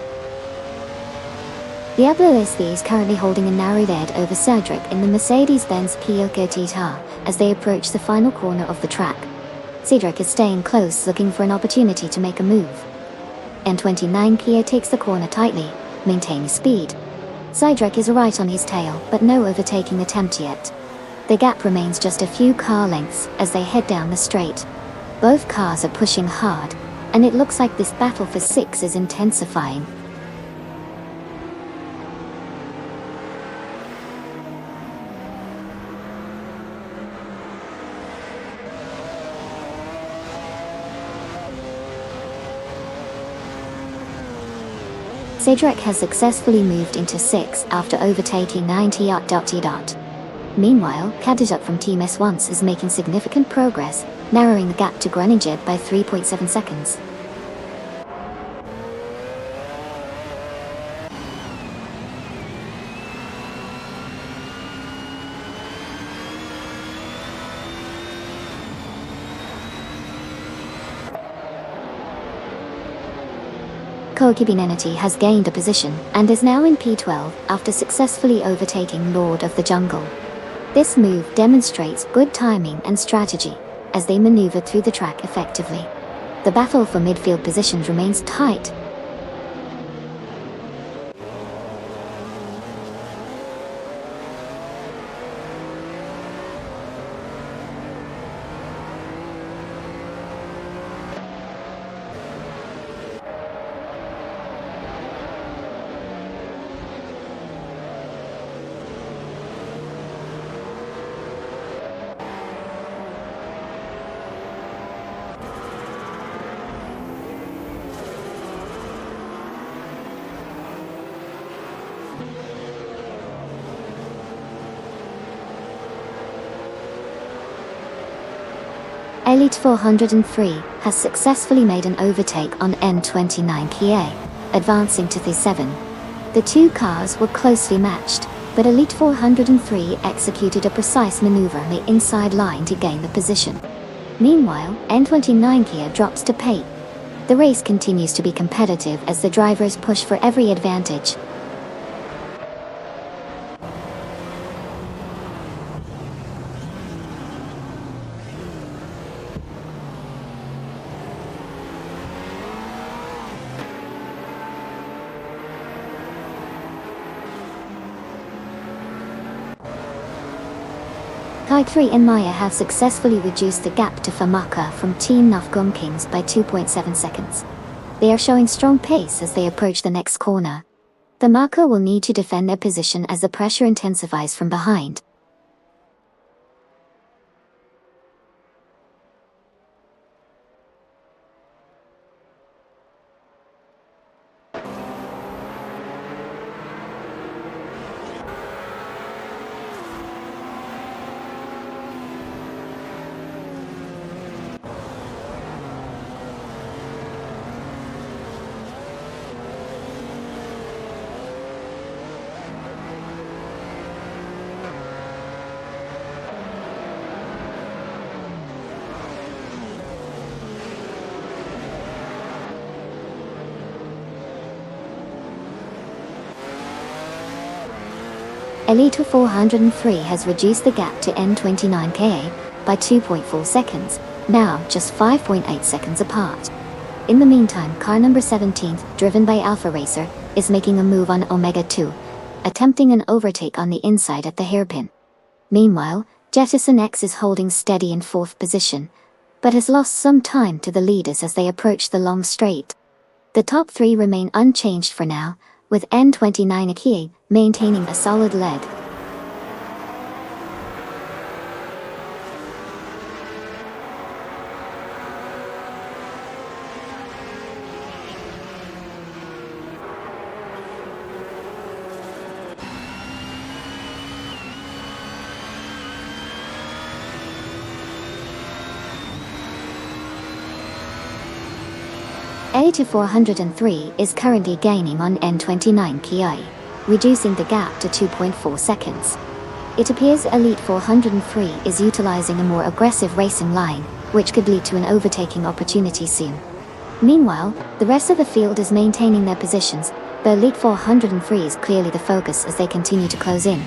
Diablo SV is currently holding a narrow lead over Cedric in the Mercedes-Benz Peugeot Tita as they approach the final corner of the track. Cedric is staying close, looking for an opportunity to make a move. N29 Kia takes the corner tightly, maintaining speed. Cedric is right on his tail, but no overtaking attempt yet. The gap remains just a few car lengths as they head down the straight. Both cars are pushing hard, and it looks like this battle for 6 is intensifying. Cedric has successfully moved into 6 after overtaking 90. Meanwhile, Kadijat from Team S1 is making significant progress, narrowing the gap to Groningen by 3.7 seconds. Kokibinenity has gained a position and is now in P12 after successfully overtaking Lord of the Jungle. This move demonstrates good timing and strategy as they maneuver through the track effectively. The battle for midfield positions remains tight. Elite 403 has successfully made an overtake on N29 Kia. advancing to P7. The two cars were closely matched, but Elite 403 executed a precise maneuver on the inside line to gain the position. Meanwhile, N29 Kia drops to P8. The race continues to be competitive as the drivers push for every advantage. Kai3 and Maya have successfully reduced the gap to Famaka from Team Nafgum Kings by 2.7 seconds. They are showing strong pace as they approach the next corner. Famaka will need to defend their position as the pressure intensifies from behind. Elite 403 has reduced the gap to N29Ka by 2.4 seconds, now just 5.8 seconds apart. In the meantime, car number 17, driven by Alpha Racer, is making a move on Omega 2, attempting an overtake on the inside at the hairpin. Meanwhile, Jettison X is holding steady in 4th position, but has lost some time to the leaders as they approach the long straight. The top 3 remain unchanged for now, with N29 Akie maintaining a solid lead. Elite 403 is currently gaining on N29 Ki, reducing the gap to 2.4 seconds. It appears Elite 403 is utilizing a more aggressive racing line, which could lead to an overtaking opportunity soon. Meanwhile, the rest of the field is maintaining their positions, but Elite 403 is clearly the focus as they continue to close in.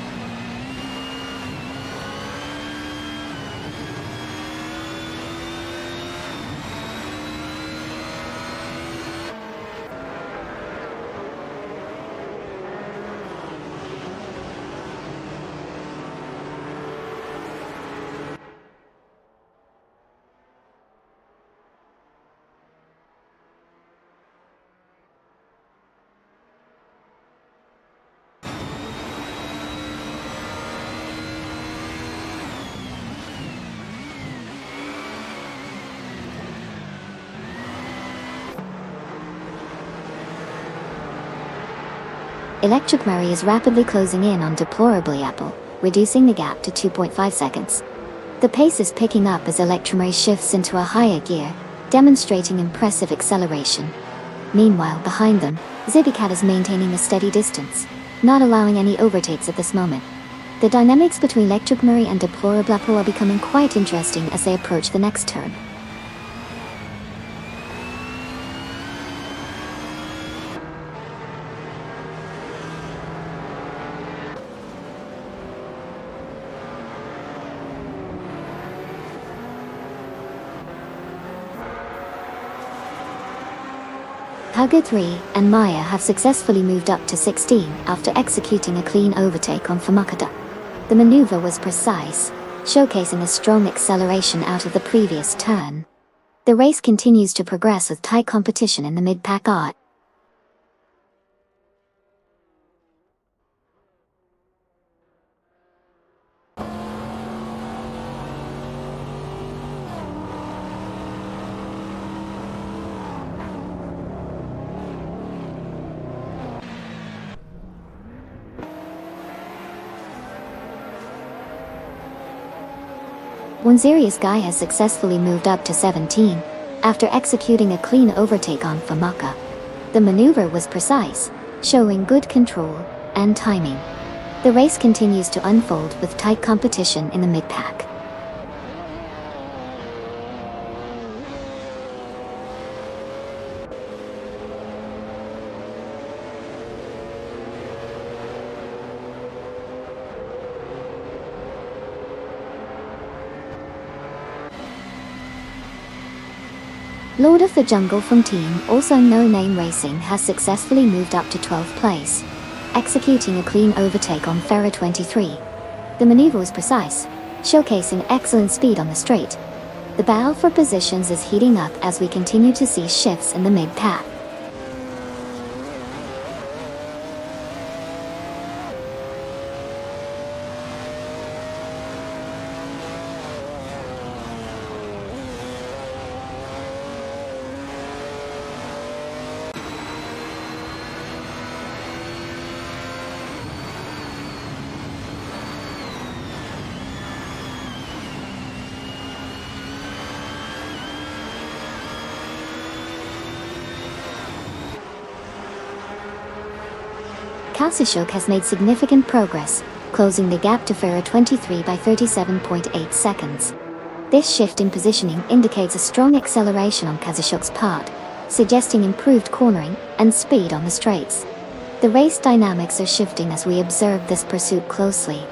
Electric Murray is rapidly closing in on Deplorably Apple, reducing the gap to 2.5 seconds. The pace is picking up as Electromurray shifts into a higher gear, demonstrating impressive acceleration. Meanwhile, behind them, Zibicat is maintaining a steady distance, not allowing any overtakes at this moment. The dynamics between Electric Murray and Deplorable Apple are becoming quite interesting as they approach the next turn. Haga 3 and Maya have successfully moved up to 16 after executing a clean overtake on Famakata. The maneuver was precise, showcasing a strong acceleration out of the previous turn. The race continues to progress with tight competition in the mid-pack art. One serious guy has successfully moved up to 17, after executing a clean overtake on Famaka. The maneuver was precise, showing good control and timing. The race continues to unfold with tight competition in the mid-pack. Lord of the Jungle from Team Also No Name Racing has successfully moved up to 12th place, executing a clean overtake on Ferrer 23. The maneuver was precise, showcasing excellent speed on the straight. The battle for positions is heating up as we continue to see shifts in the mid-pack. Assetto has made significant progress, closing the gap to Ferrer 23 by 37.8 seconds. This shift in positioning indicates a strong acceleration on Assetto's part, suggesting improved cornering and speed on the straights. The race dynamics are shifting as we observe this pursuit closely.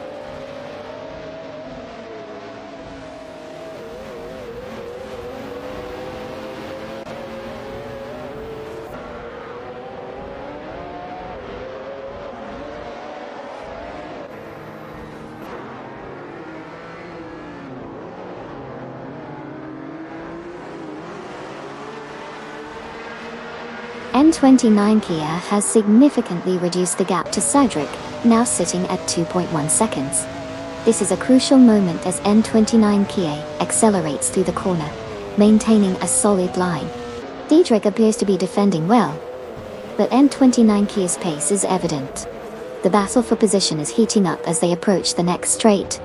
N29 Kia has significantly reduced the gap to Cedric, now sitting at 2.1 seconds. This is a crucial moment as N29 Kia accelerates through the corner, maintaining a solid line. Diedrich appears to be defending well, but N29 Kia's pace is evident. The battle for position is heating up as they approach the next straight.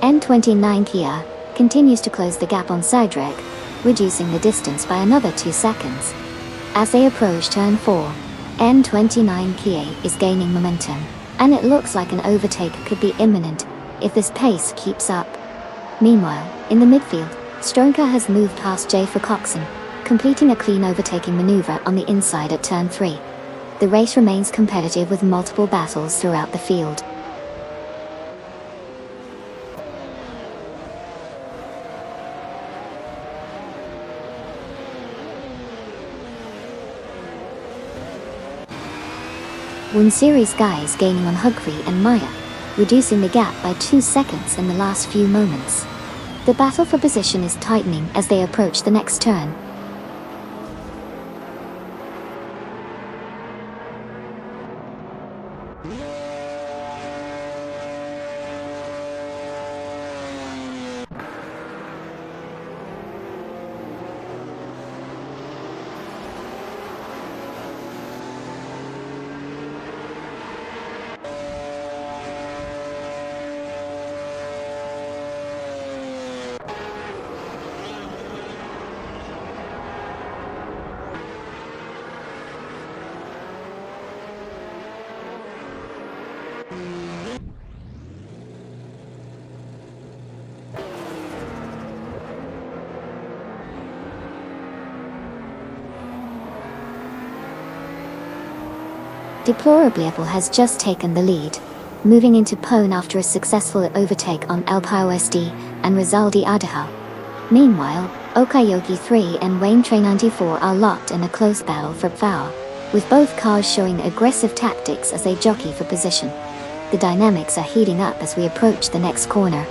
N29 Kia continues to close the gap on Cedric, reducing the distance by another 2 seconds. As they approach turn 4, N29 Kia is gaining momentum, and it looks like an overtake could be imminent if this pace keeps up. Meanwhile, in the midfield, Stronka has moved past J for Coxon, completing a clean overtaking maneuver on the inside at turn 3. The race remains competitive with multiple battles throughout the field. One series guys gaining on Hugfrey and Maya, reducing the gap by 2 seconds in the last few moments. The battle for position is tightening as they approach the next turn. Deplorable has just taken the lead, moving into pole after a successful overtake on El Pao SD and Rizaldi Adahal. Meanwhile, Okayoki 3 and Wayne Train 94 are locked in a close battle for power, with both cars showing aggressive tactics as they jockey for position. The dynamics are heating up as we approach the next corner.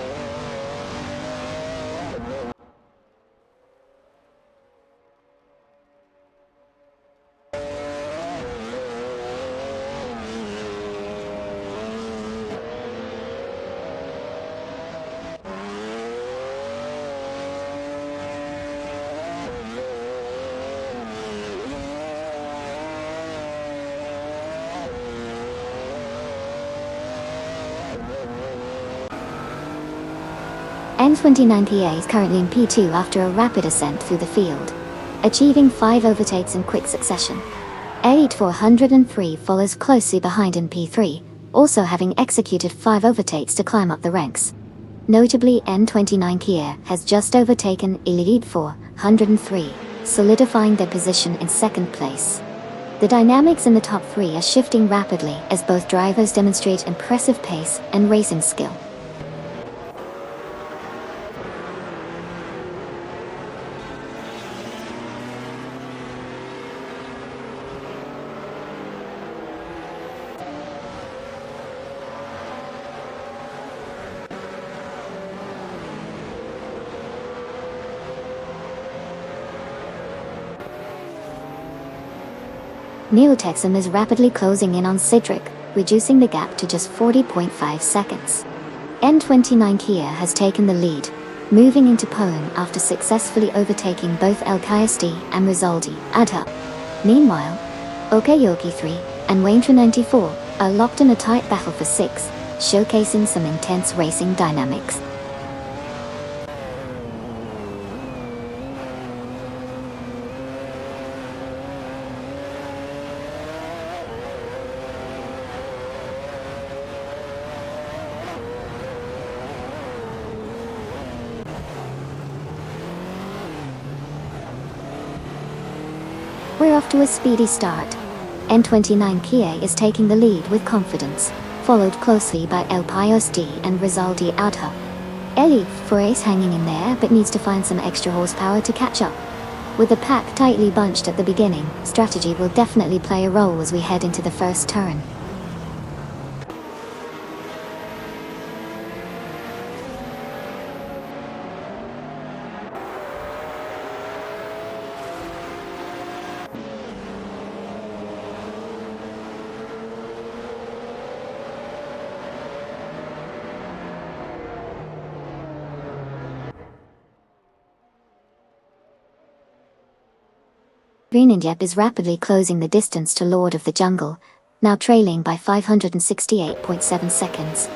N29PA is currently in P2 after a rapid ascent through the field, achieving 5 overtakes in quick succession. Elite 403 follows closely behind in P3, also having executed 5 overtakes to climb up the ranks. Notably, N29Kia has just overtaken Elite 403, solidifying their position in second place. The dynamics in the top 3 are shifting rapidly as both drivers demonstrate impressive pace and racing skill. Neotexum is rapidly closing in on Cedric, reducing the gap to just 40.5 seconds. N29 Kia has taken the lead, moving into pole after successfully overtaking both El Kayasti and Rizaldi Adha. Meanwhile, Okayoki 3 and Waintra 94 are locked in a tight battle for 6, showcasing some intense racing dynamics. We're off to a speedy start. N29 Kia is taking the lead with confidence, followed closely by El Payosti and Rizaldi Adha. Elite 4 is hanging in there but needs to find some extra horsepower to catch up. With the pack tightly bunched at the beginning, strategy will definitely play a role as we head into the first turn. Greeninjep is rapidly closing the distance to Lord of the Jungle, now trailing by 568.7 seconds.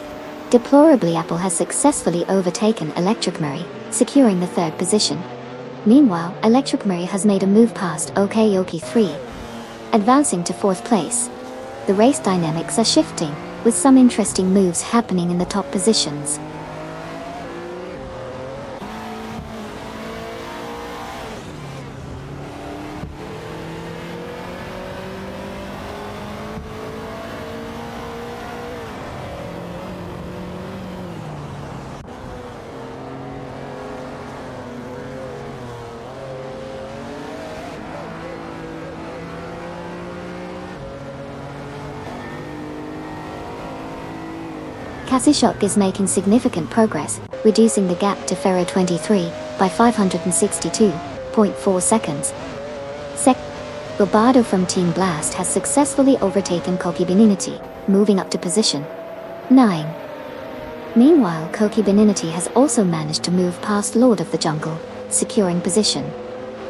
Deplorably, Apple has successfully overtaken Electric Murray, securing the 3rd position. Meanwhile, Electric Murray has made a move past Okayoki 3, advancing to 4th place. The race dynamics are shifting, with some interesting moves happening in the top positions. Kasishok is making significant progress, reducing the gap to Ferro 23 by 562.4 seconds. Gobardo from Team Blast has successfully overtaken Koki Beninity, moving up to position 9. Meanwhile, Koki Beninity has also managed to move past Lord of the Jungle, securing position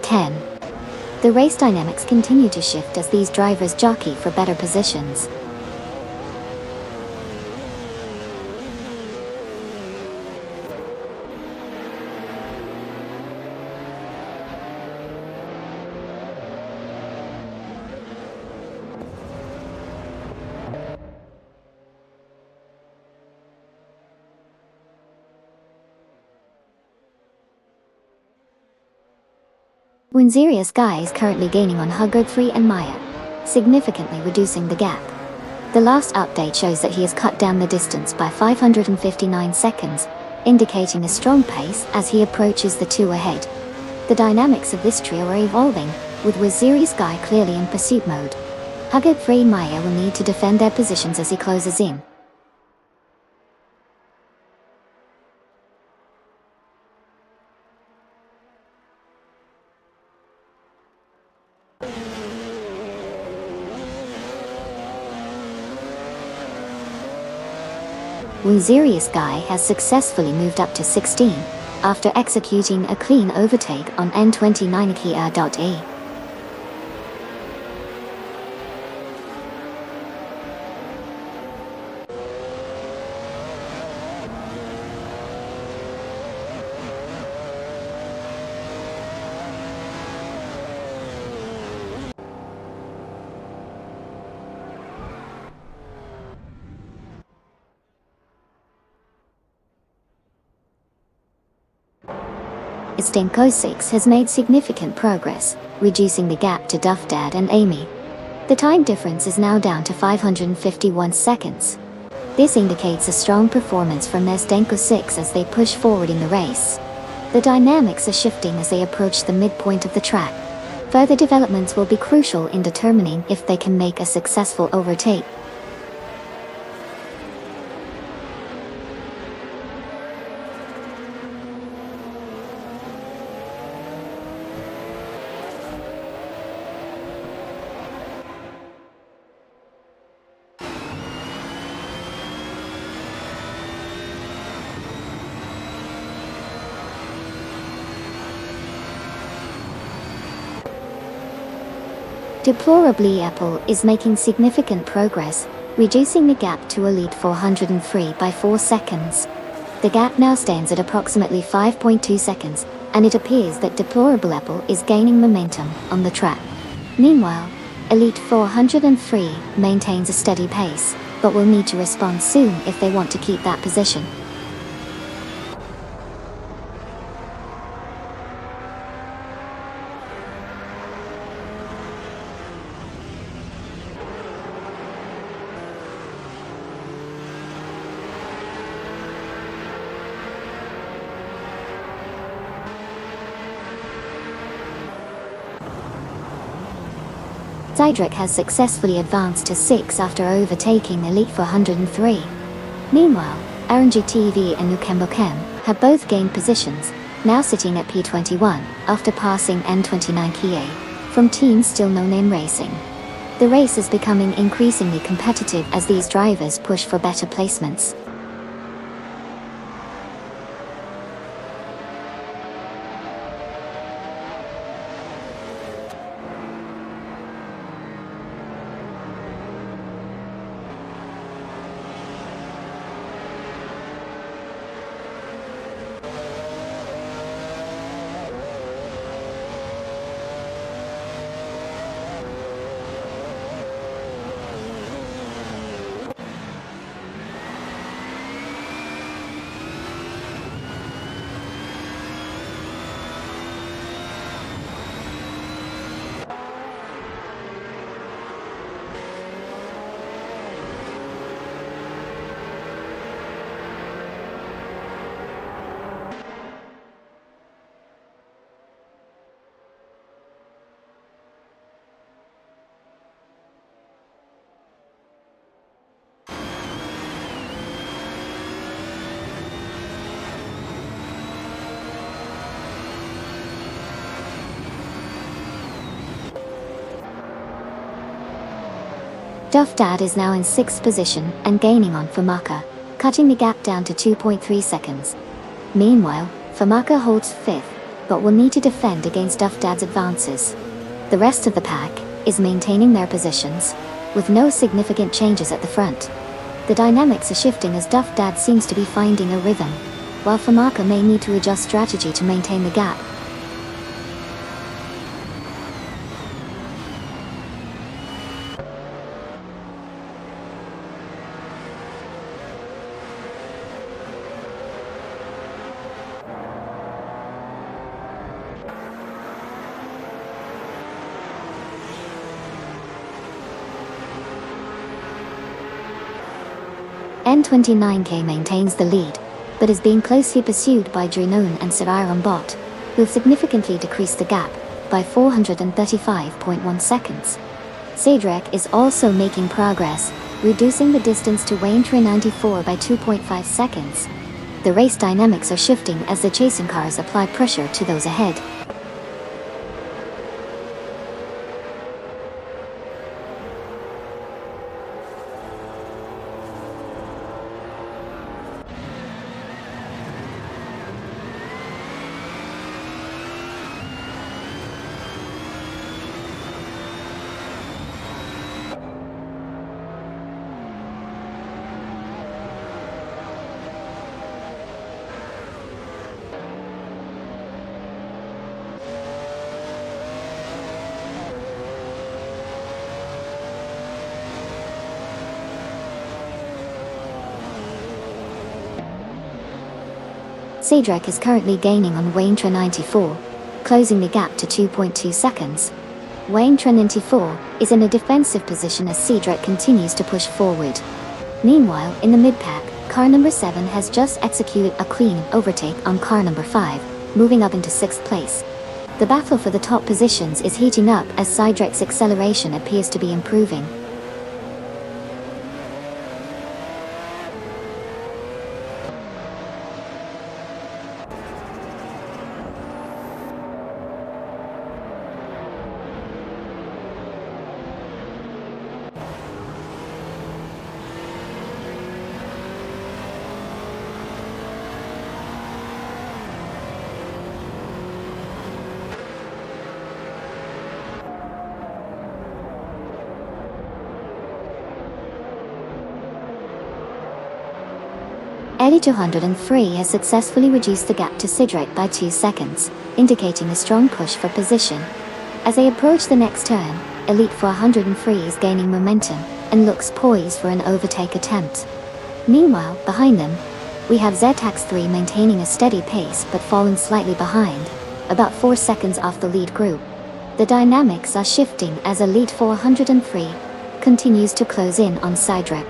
10. The race dynamics continue to shift as these drivers jockey for better positions. Winzeria Sky is currently gaining on Huggard 3 and Maya, significantly reducing the gap. The last update shows that he has cut down the distance by 559 seconds, indicating a strong pace as he approaches the 2 ahead. The dynamics of this trio are evolving, with Waziri Sky clearly in pursuit mode. Hugged Free Maya will need to defend their positions as he closes in. Waziri Sky has successfully moved up to 16, after executing a clean overtake on N29 Kia.E. Assetto 6 has made significant progress, reducing the gap to Duffdad and Amy. The time difference is now down to 551 seconds. This indicates a strong performance from Assetto 6 as they push forward in the race. The dynamics are shifting as they approach the midpoint of the track. Further developments will be crucial in determining if they can make a successful overtake. Deplorably, Apple is making significant progress, reducing the gap to Elite 403 by 4 seconds. The gap now stands at approximately 5.2 seconds, and it appears that Deplorable Apple is gaining momentum on the track. Meanwhile, Elite 403 maintains a steady pace, but will need to respond soon if they want to keep that position. Zydrek has successfully advanced to 6 after overtaking Elite 403. Meanwhile, RNG TV and Nukembokem have both gained positions, now sitting at P21, after passing N29 Kia, from Team Still No Name Racing. The race is becoming increasingly competitive as these drivers push for better placements. Duffdad is now in 6th position and gaining on Famaka, cutting the gap down to 2.3 seconds. Meanwhile, Famaka holds 5th, but will need to defend against Duffdad's advances. The rest of the pack is maintaining their positions, with no significant changes at the front. The dynamics are shifting as Duffdad seems to be finding a rhythm, while Famaka may need to adjust strategy to maintain the gap. N29K maintains the lead, but is being closely pursued by Drinoon and Savaron Bot. will significantly decrease the gap by 435.1 seconds. Cedric is also making progress, reducing the distance to Wayne 394 by 2.5 seconds. The race dynamics are shifting as the chasing cars apply pressure to those ahead. Cedric is currently gaining on Wayne 94, closing the gap to 2.2 seconds. Wayne 94 is in a defensive position as Cedric continues to push forward. Meanwhile, in the mid-pack, car number 7 has just executed a clean overtake on car number 5, moving up into 6th place. The battle for the top positions is heating up as Cedric's acceleration appears to be improving. Elite 203 has successfully reduced the gap to Cedric by 2 seconds, indicating a strong push for position. As they approach the next turn, Elite 403 is gaining momentum and looks poised for an overtake attempt. Meanwhile, behind them, we have ZTAX 3 maintaining a steady pace but falling slightly behind, about 4 seconds off the lead group. The dynamics are shifting as Elite 403 continues to close in on Cedric.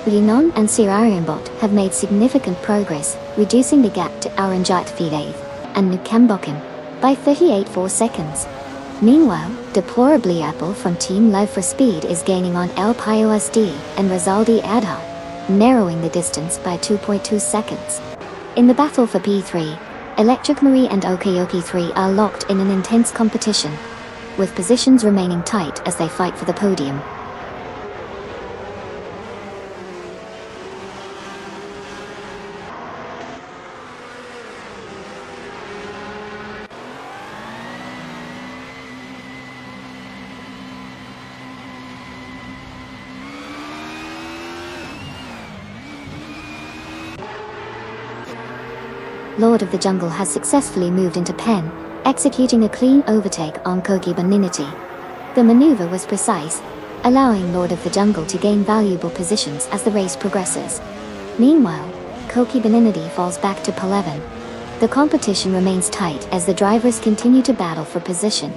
Linon and Sirarianbot have made significant progress, reducing the gap to Aranjat Fidave and Nukembokim by 38.4 seconds. Meanwhile, deplorably Apple from Team Love for Speed is gaining on El PIOSD and Rizaldi Adha, narrowing the distance by 2.2 seconds. In the battle for P3, Electric Marie and Okayoki 3 are locked in an intense competition, with positions remaining tight as they fight for the podium. Lord of the Jungle has successfully moved into pen, executing a clean overtake on Koki Beninity. The maneuver was precise, allowing Lord of the Jungle to gain valuable positions as the race progresses. Meanwhile, Koki Beninity falls back to P11. The competition remains tight as the drivers continue to battle for position.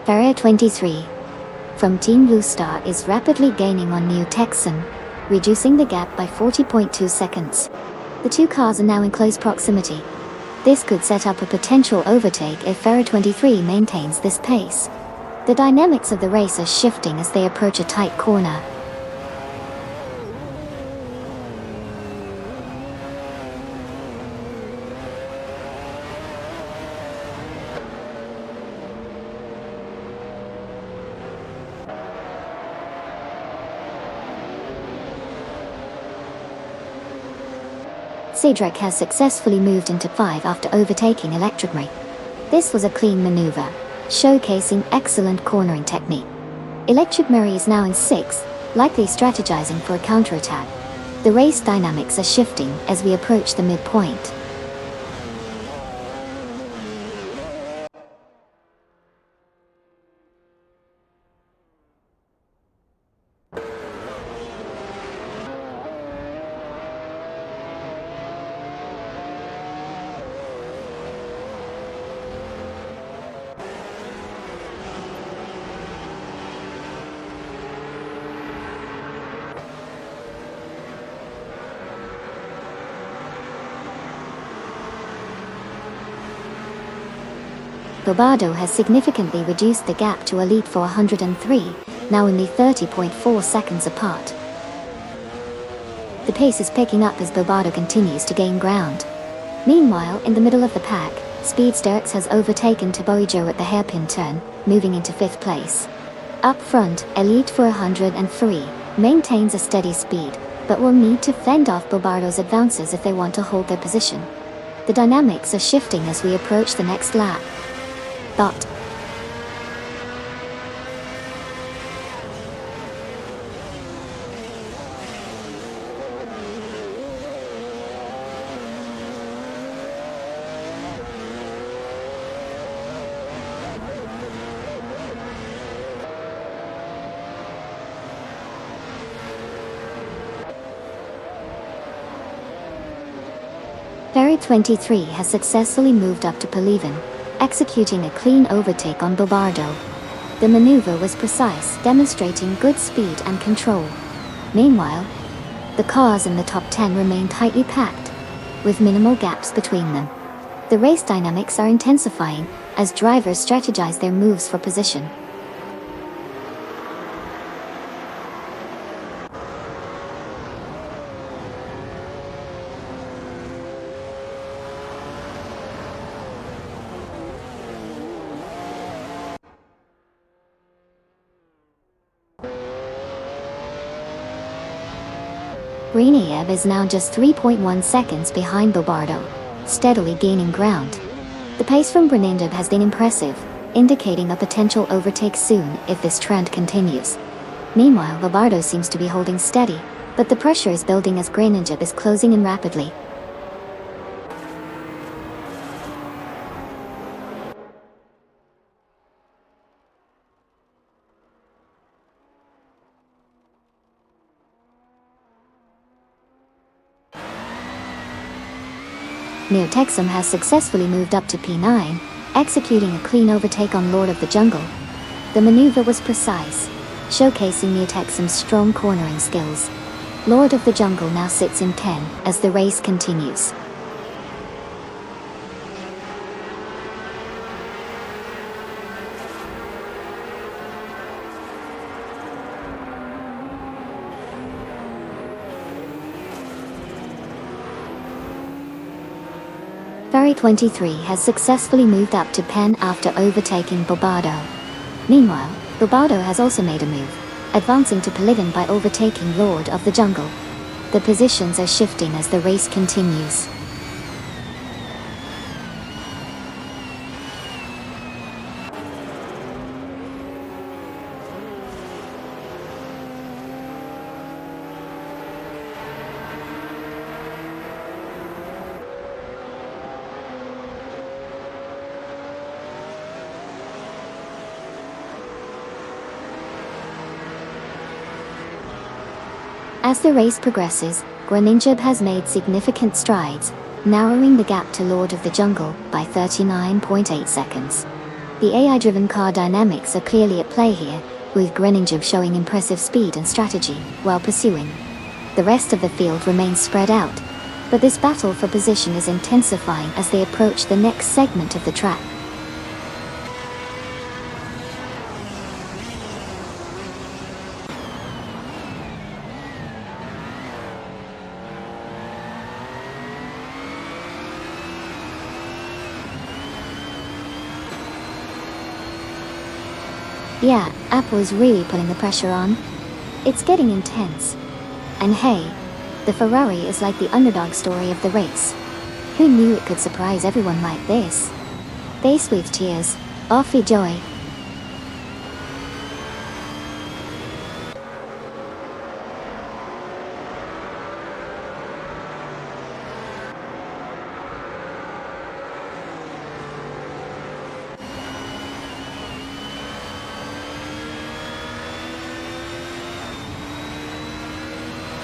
Ferrer 23 from Team Blue Star is rapidly gaining on New Texan, reducing the gap by 40.2 seconds. The two cars are now in close proximity. This could set up a potential overtake if Ferrer 23 maintains this pace. The dynamics of the race are shifting as they approach a tight corner. Cedric has successfully moved into 5 after overtaking Electric Marie. This was a clean maneuver, showcasing excellent cornering technique. Electric Marie is now in 6, likely strategizing for a counterattack. The race dynamics are shifting as we approach the midpoint. Bobardo has significantly reduced the gap to Elite 403, now only 30.4 seconds apart. The pace is picking up as Bobardo continues to gain ground. Meanwhile, in the middle of the pack, Speedsterks has overtaken Taboijo at the hairpin turn, moving into 5th place. Up front, Elite 403 maintains a steady speed, but will need to fend off Bobardo's advances if they want to hold their position. The dynamics are shifting as we approach the next lap. Thought. Ferry 23 has successfully moved up to Pelivan, executing a clean overtake on Bobardo. The maneuver was precise, demonstrating good speed and control. Meanwhile, the cars in the top 10 remain tightly packed, with minimal gaps between them. The race dynamics are intensifying as drivers strategize their moves for position. Greeniev is now just 3.1 seconds behind Bobardo, steadily gaining ground. The pace from Grenindab has been impressive, indicating a potential overtake soon if this trend continues. Meanwhile, Bobardo seems to be holding steady, but the pressure is building as Grenindab is closing in rapidly. Neotexum has successfully moved up to P9, executing a clean overtake on Lord of the Jungle. The maneuver was precise, showcasing Neotexum's strong cornering skills. Lord of the Jungle now sits in 10 as the race continues. Ferry 23 has successfully moved up to Pen after overtaking Bobardo. Meanwhile, Bobardo has also made a move, advancing to Pelivan by overtaking Lord of the Jungle. The positions are shifting as the race continues. As the race progresses, Greninjab has made significant strides, narrowing the gap to Lord of the Jungle by 39.8 seconds. The AI-driven car dynamics are clearly at play here, with Greninjab showing impressive speed and strategy while pursuing. The rest of the field remains spread out, but this battle for position is intensifying as they approach the next segment of the track. Yeah, Apple is really putting the pressure on. It's getting intense. And hey, The Ferrari is like the underdog story of the race. Who knew it could surprise everyone like this? They sweet tears, awfully joy.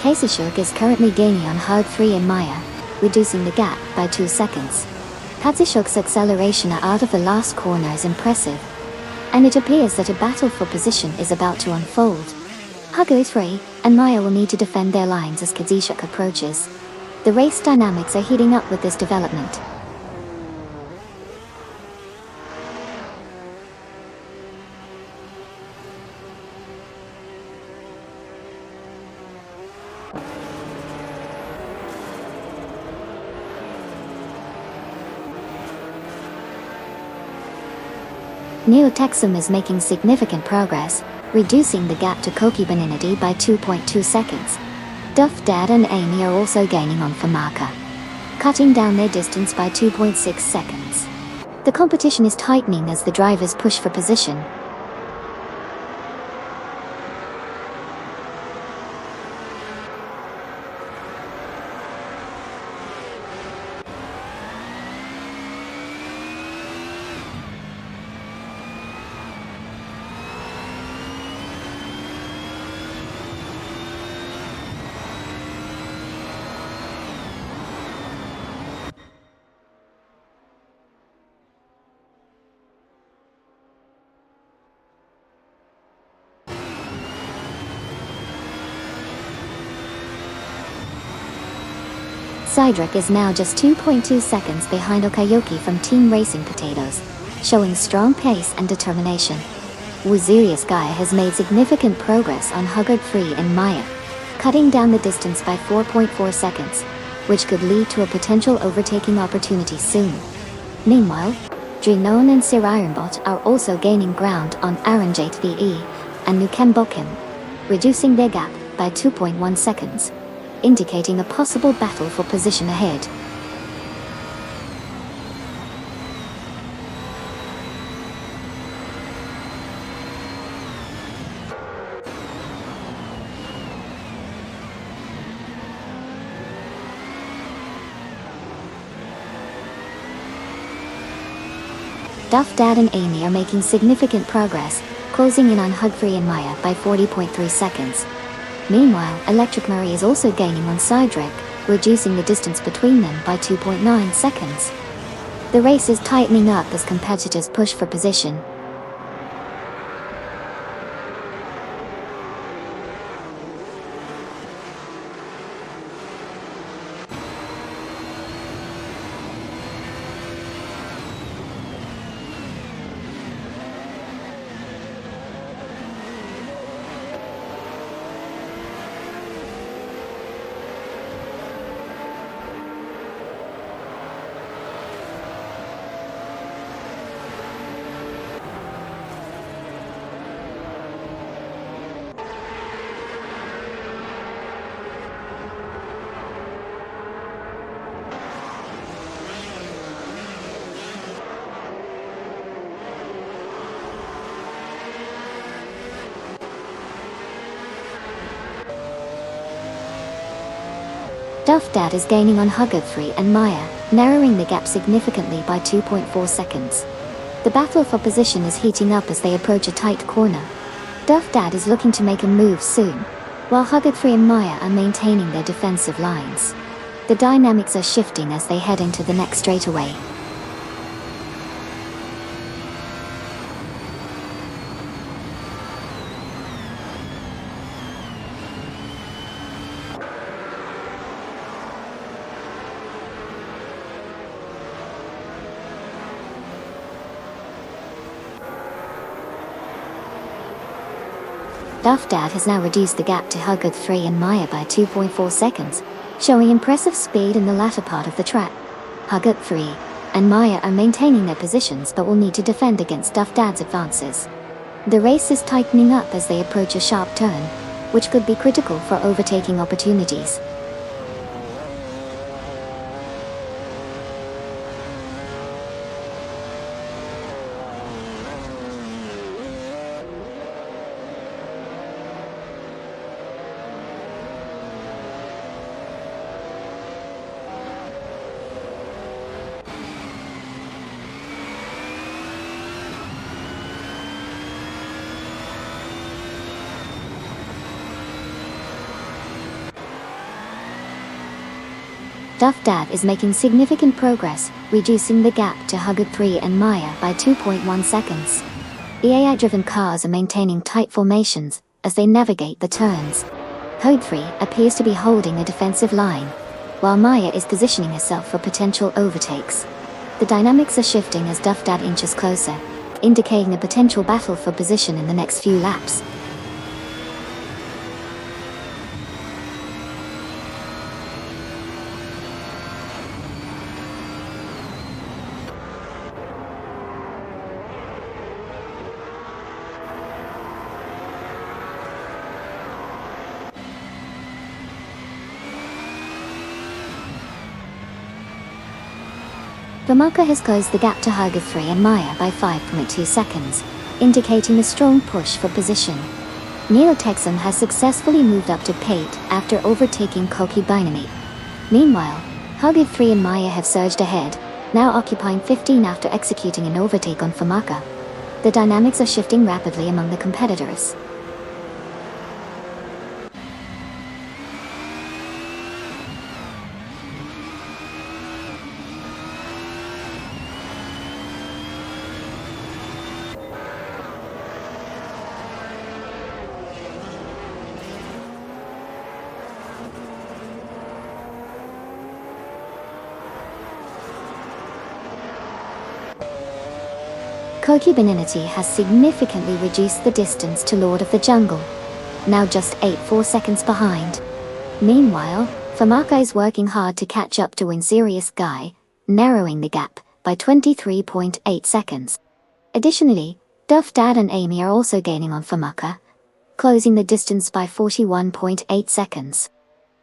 Haseschuk is currently gaining on Hug 3 and Maya, reducing the gap by 2 seconds. Haseschuk's acceleration out of the last corner is impressive, and it appears that a battle for position is about to unfold. Hug 3 and Maya will need to defend their lines as Haseschuk approaches. The race dynamics are heating up with this development. Neo-Texum is making significant progress, reducing the gap to Koki Beninity by 2.2 seconds. Duff Dad and Amy are also gaining on Famaka, cutting down their distance by 2.6 seconds. The competition is tightening as the drivers push for position. Cydric is now just 2.2 seconds behind Okayoki from Team Racing Potatoes, showing strong pace and determination. Wuzurius Guy has made significant progress on Huggard 3 and Maya, cutting down the distance by 4.4 seconds, which could lead to a potential overtaking opportunity soon. Meanwhile, Drinon and Sir Ironbot are also gaining ground on Aranjate VE and Nukem Bokim, reducing their gap by 2.1 seconds. Indicating a possible battle for position ahead. Duff Dad and Amy are making significant progress, closing in on Hugfree and Maya by 40.3 seconds. Meanwhile, Electric Murray is also gaining on Cydric, reducing the distance between them by 2.9 seconds. The race is tightening up as competitors push for position. Duff Dad is gaining on Huggerfree and Maya, narrowing the gap significantly by 2.4 seconds. The battle for position is heating up as they approach a tight corner. Duff Dad is looking to make a move soon, while Huggerfree and Maya are maintaining their defensive lines. The dynamics are shifting as they head into the next straightaway. Duff Dad has now reduced the gap to Huggard 3 and Maya by 2.4 seconds, showing impressive speed in the latter part of the track. Huggard 3 and Maya are maintaining their positions but will need to defend against Duff Dad's advances. The race is tightening up as they approach a sharp turn, which could be critical for overtaking opportunities. Duff Dad is making significant progress, reducing the gap to Hugger 3 and Maya by 2.1 seconds. The AI-driven cars are maintaining tight formations as they navigate the turns. Hugger 3 appears to be holding a defensive line, while Maya is positioning herself for potential overtakes. The dynamics are shifting as Duff Dad inches closer, indicating a potential battle for position in the next few laps. Famaka has closed the gap to Hugger 3 and Maya by 5.2 seconds, indicating a strong push for position. Neo Texum has successfully moved up to Pate after overtaking Koki Binami. Meanwhile, Hugger 3 and Maya have surged ahead, now occupying 15 after executing an overtake on Famaka. The dynamics are shifting rapidly among the competitors. Koki Beninity has significantly reduced the distance to Lord of the Jungle, now just 8.4 seconds behind. Meanwhile, Famaka is working hard to catch up to Winserious Guy, narrowing the gap by 23.8 seconds. Additionally, Duff Dad and Amy are also gaining on Famaka, closing the distance by 41.8 seconds.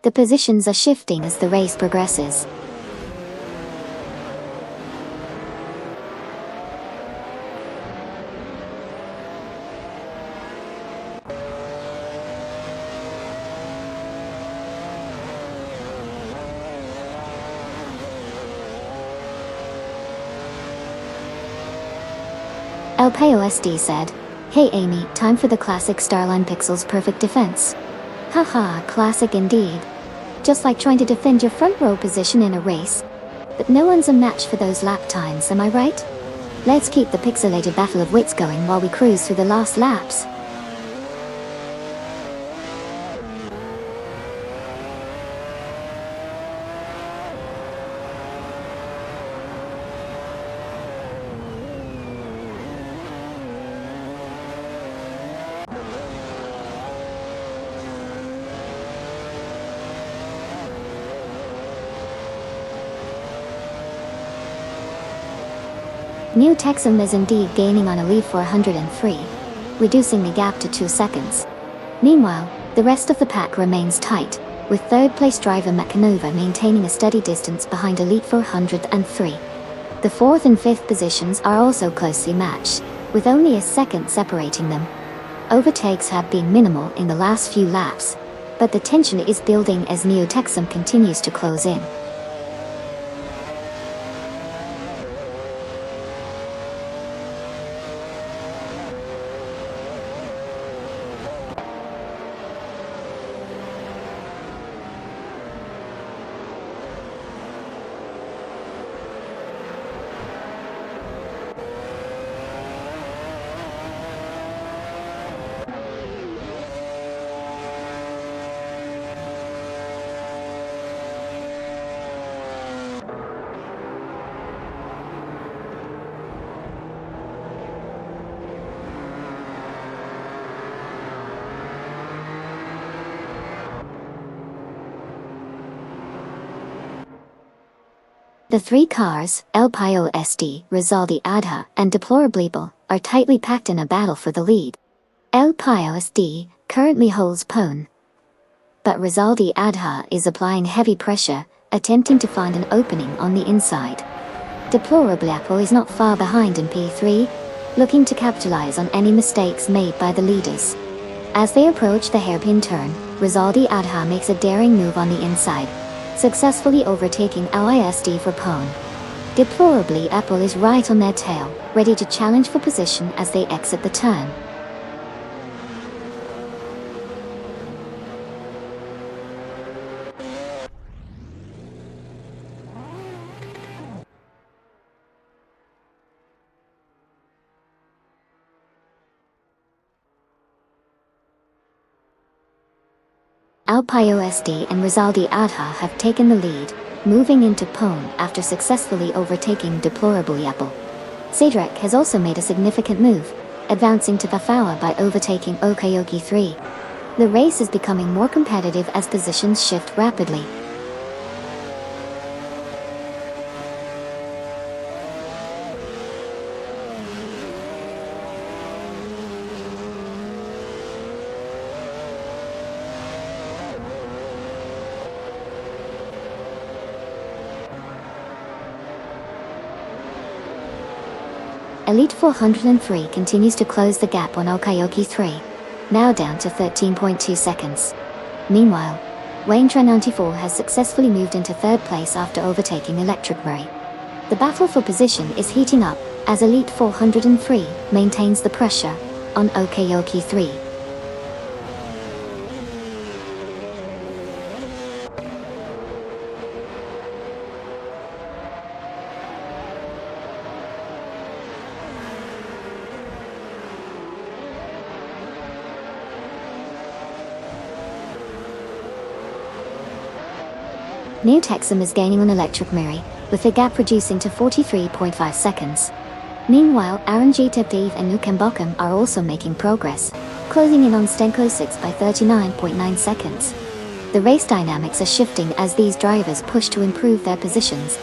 The positions are shifting as the race progresses. El Payo SD said, "Hey Amy, time for the classic Starline Pixels perfect defense." Haha, classic indeed. Just like trying to defend your front row position in a race. But no one's a match for those lap times, am I right? Let's keep the pixelated battle of wits going while we cruise through the last laps. Neo Texum is indeed gaining on Elite 403, reducing the gap to 2 seconds. Meanwhile, the rest of the pack remains tight, with third-place driver Makanova maintaining a steady distance behind Elite 403. The 4th and 5th positions are also closely matched, with only a second separating them. Overtakes have been minimal in the last few laps, but the tension is building as Neo Texum continues to close in. The three cars, El Payo SD, Rizaldi Adha, and Deplorable, are tightly packed in a battle for the lead. El Payo SD currently holds pole, but Rizaldi Adha is applying heavy pressure, attempting to find an opening on the inside. Deplorable is not far behind in P3, looking to capitalize on any mistakes made by the leaders. As they approach the hairpin turn, Rizaldi Adha makes a daring move on the inside, successfully overtaking LISD for pole. Deplorably Apple is right on their tail, ready to challenge for position as they exit the turn. Alpiosd and Rizaldi Adha have taken the lead, moving into pole after successfully overtaking Deplorable Yapple. Cedric has also made a significant move, advancing to Fafawa by overtaking Okayoki 3. The race is becoming more competitive as positions shift rapidly. Elite 403 continues to close the gap on Okayoki 3, now down to 13.2 seconds. Meanwhile, Wayne Tran 94 has successfully moved into third place after overtaking Electric Ray. The battle for position is heating up, as Elite 403 maintains the pressure on Okayoki 3. New Texum is gaining on Electric Miri, with the gap reducing to 43.5 seconds. Meanwhile, RNG Tipdev and Nukembokum are also making progress, closing in on Stenko 6 by 39.9 seconds. The race dynamics are shifting as these drivers push to improve their positions.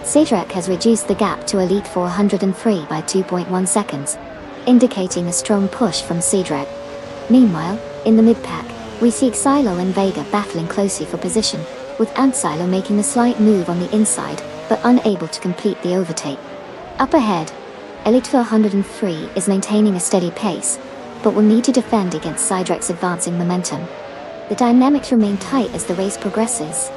Cedric has reduced the gap to Elite 403 by 2.1 seconds, indicating a strong push from Cedric. Meanwhile, in the mid-pack, we see Xylo and Vega battling closely for position, with Antsilo making a slight move on the inside, but unable to complete the overtake. Up ahead, Elite 403 is maintaining a steady pace, but will need to defend against Cedric's advancing momentum. The dynamics remain tight as the race progresses.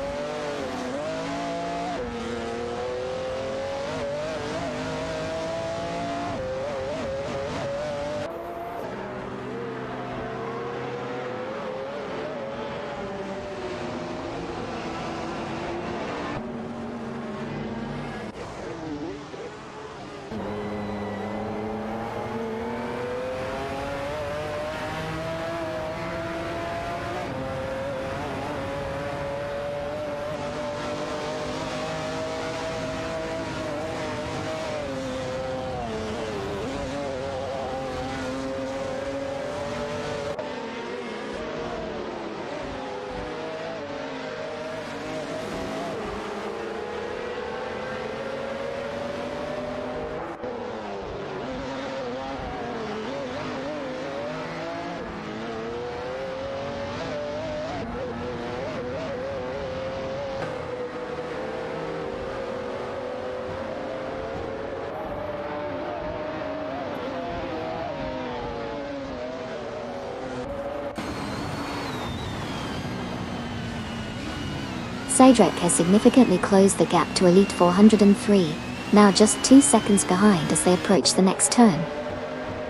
Cedric has significantly closed the gap to Elite 403, now just 2 seconds behind as they approach the next turn.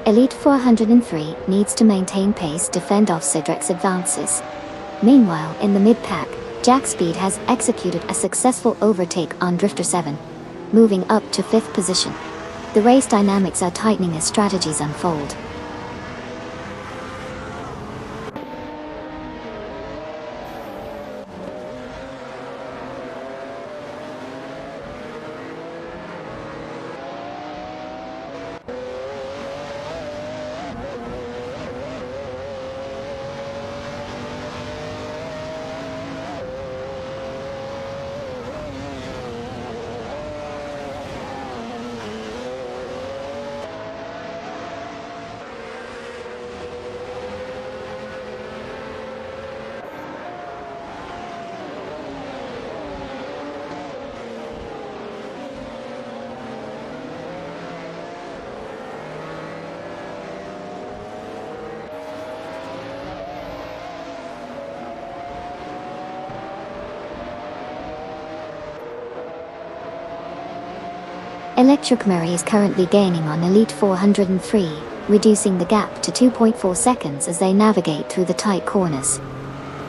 Elite 403 needs to maintain pace to fend off Cedric's advances. Meanwhile, in the mid-pack, Jack Speed has executed a successful overtake on Drifter 7, moving up to 5th position. The race dynamics are tightening as strategies unfold. Electric Murray is currently gaining on Elite 403, reducing the gap to 2.4 seconds as they navigate through the tight corners.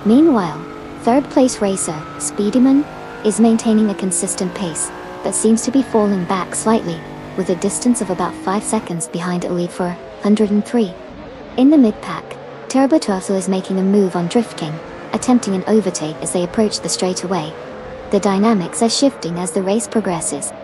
Meanwhile, third-place racer, Speedyman, is maintaining a consistent pace, but seems to be falling back slightly, with a distance of about 5 seconds behind Elite 403. In the mid-pack, Turbo Turtle is making a move on Drift King, attempting an overtake as they approach the straightaway. The dynamics are shifting as the race progresses.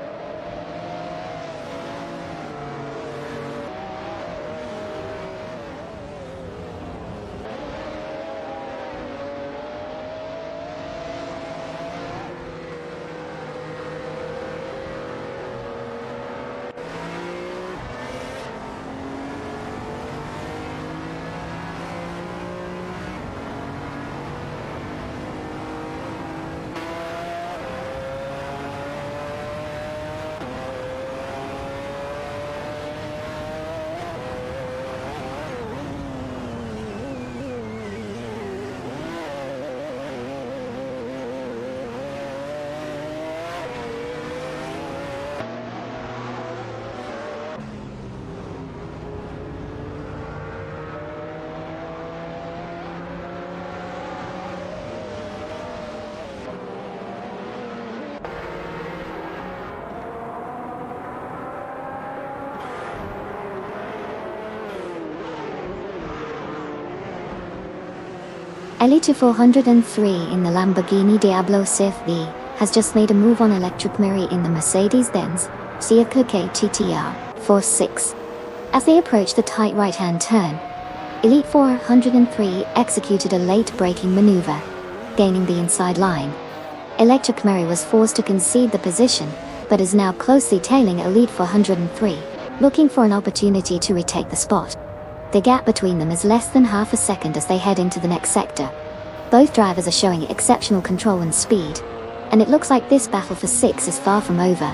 Elite 403 in the Lamborghini Diablo CF-V has just made a move on Electric Murray in the Mercedes-Benz C-Class GTR 46. As they approach the tight right-hand turn, Elite 403 executed a late braking maneuver, gaining the inside line. Electric Murray was forced to concede the position, but is now closely tailing Elite 403, looking for an opportunity to retake the spot. The gap between them is less than half a second as they head into the next sector. Both drivers are showing exceptional control and speed, and it looks like this battle for 6 is far from over.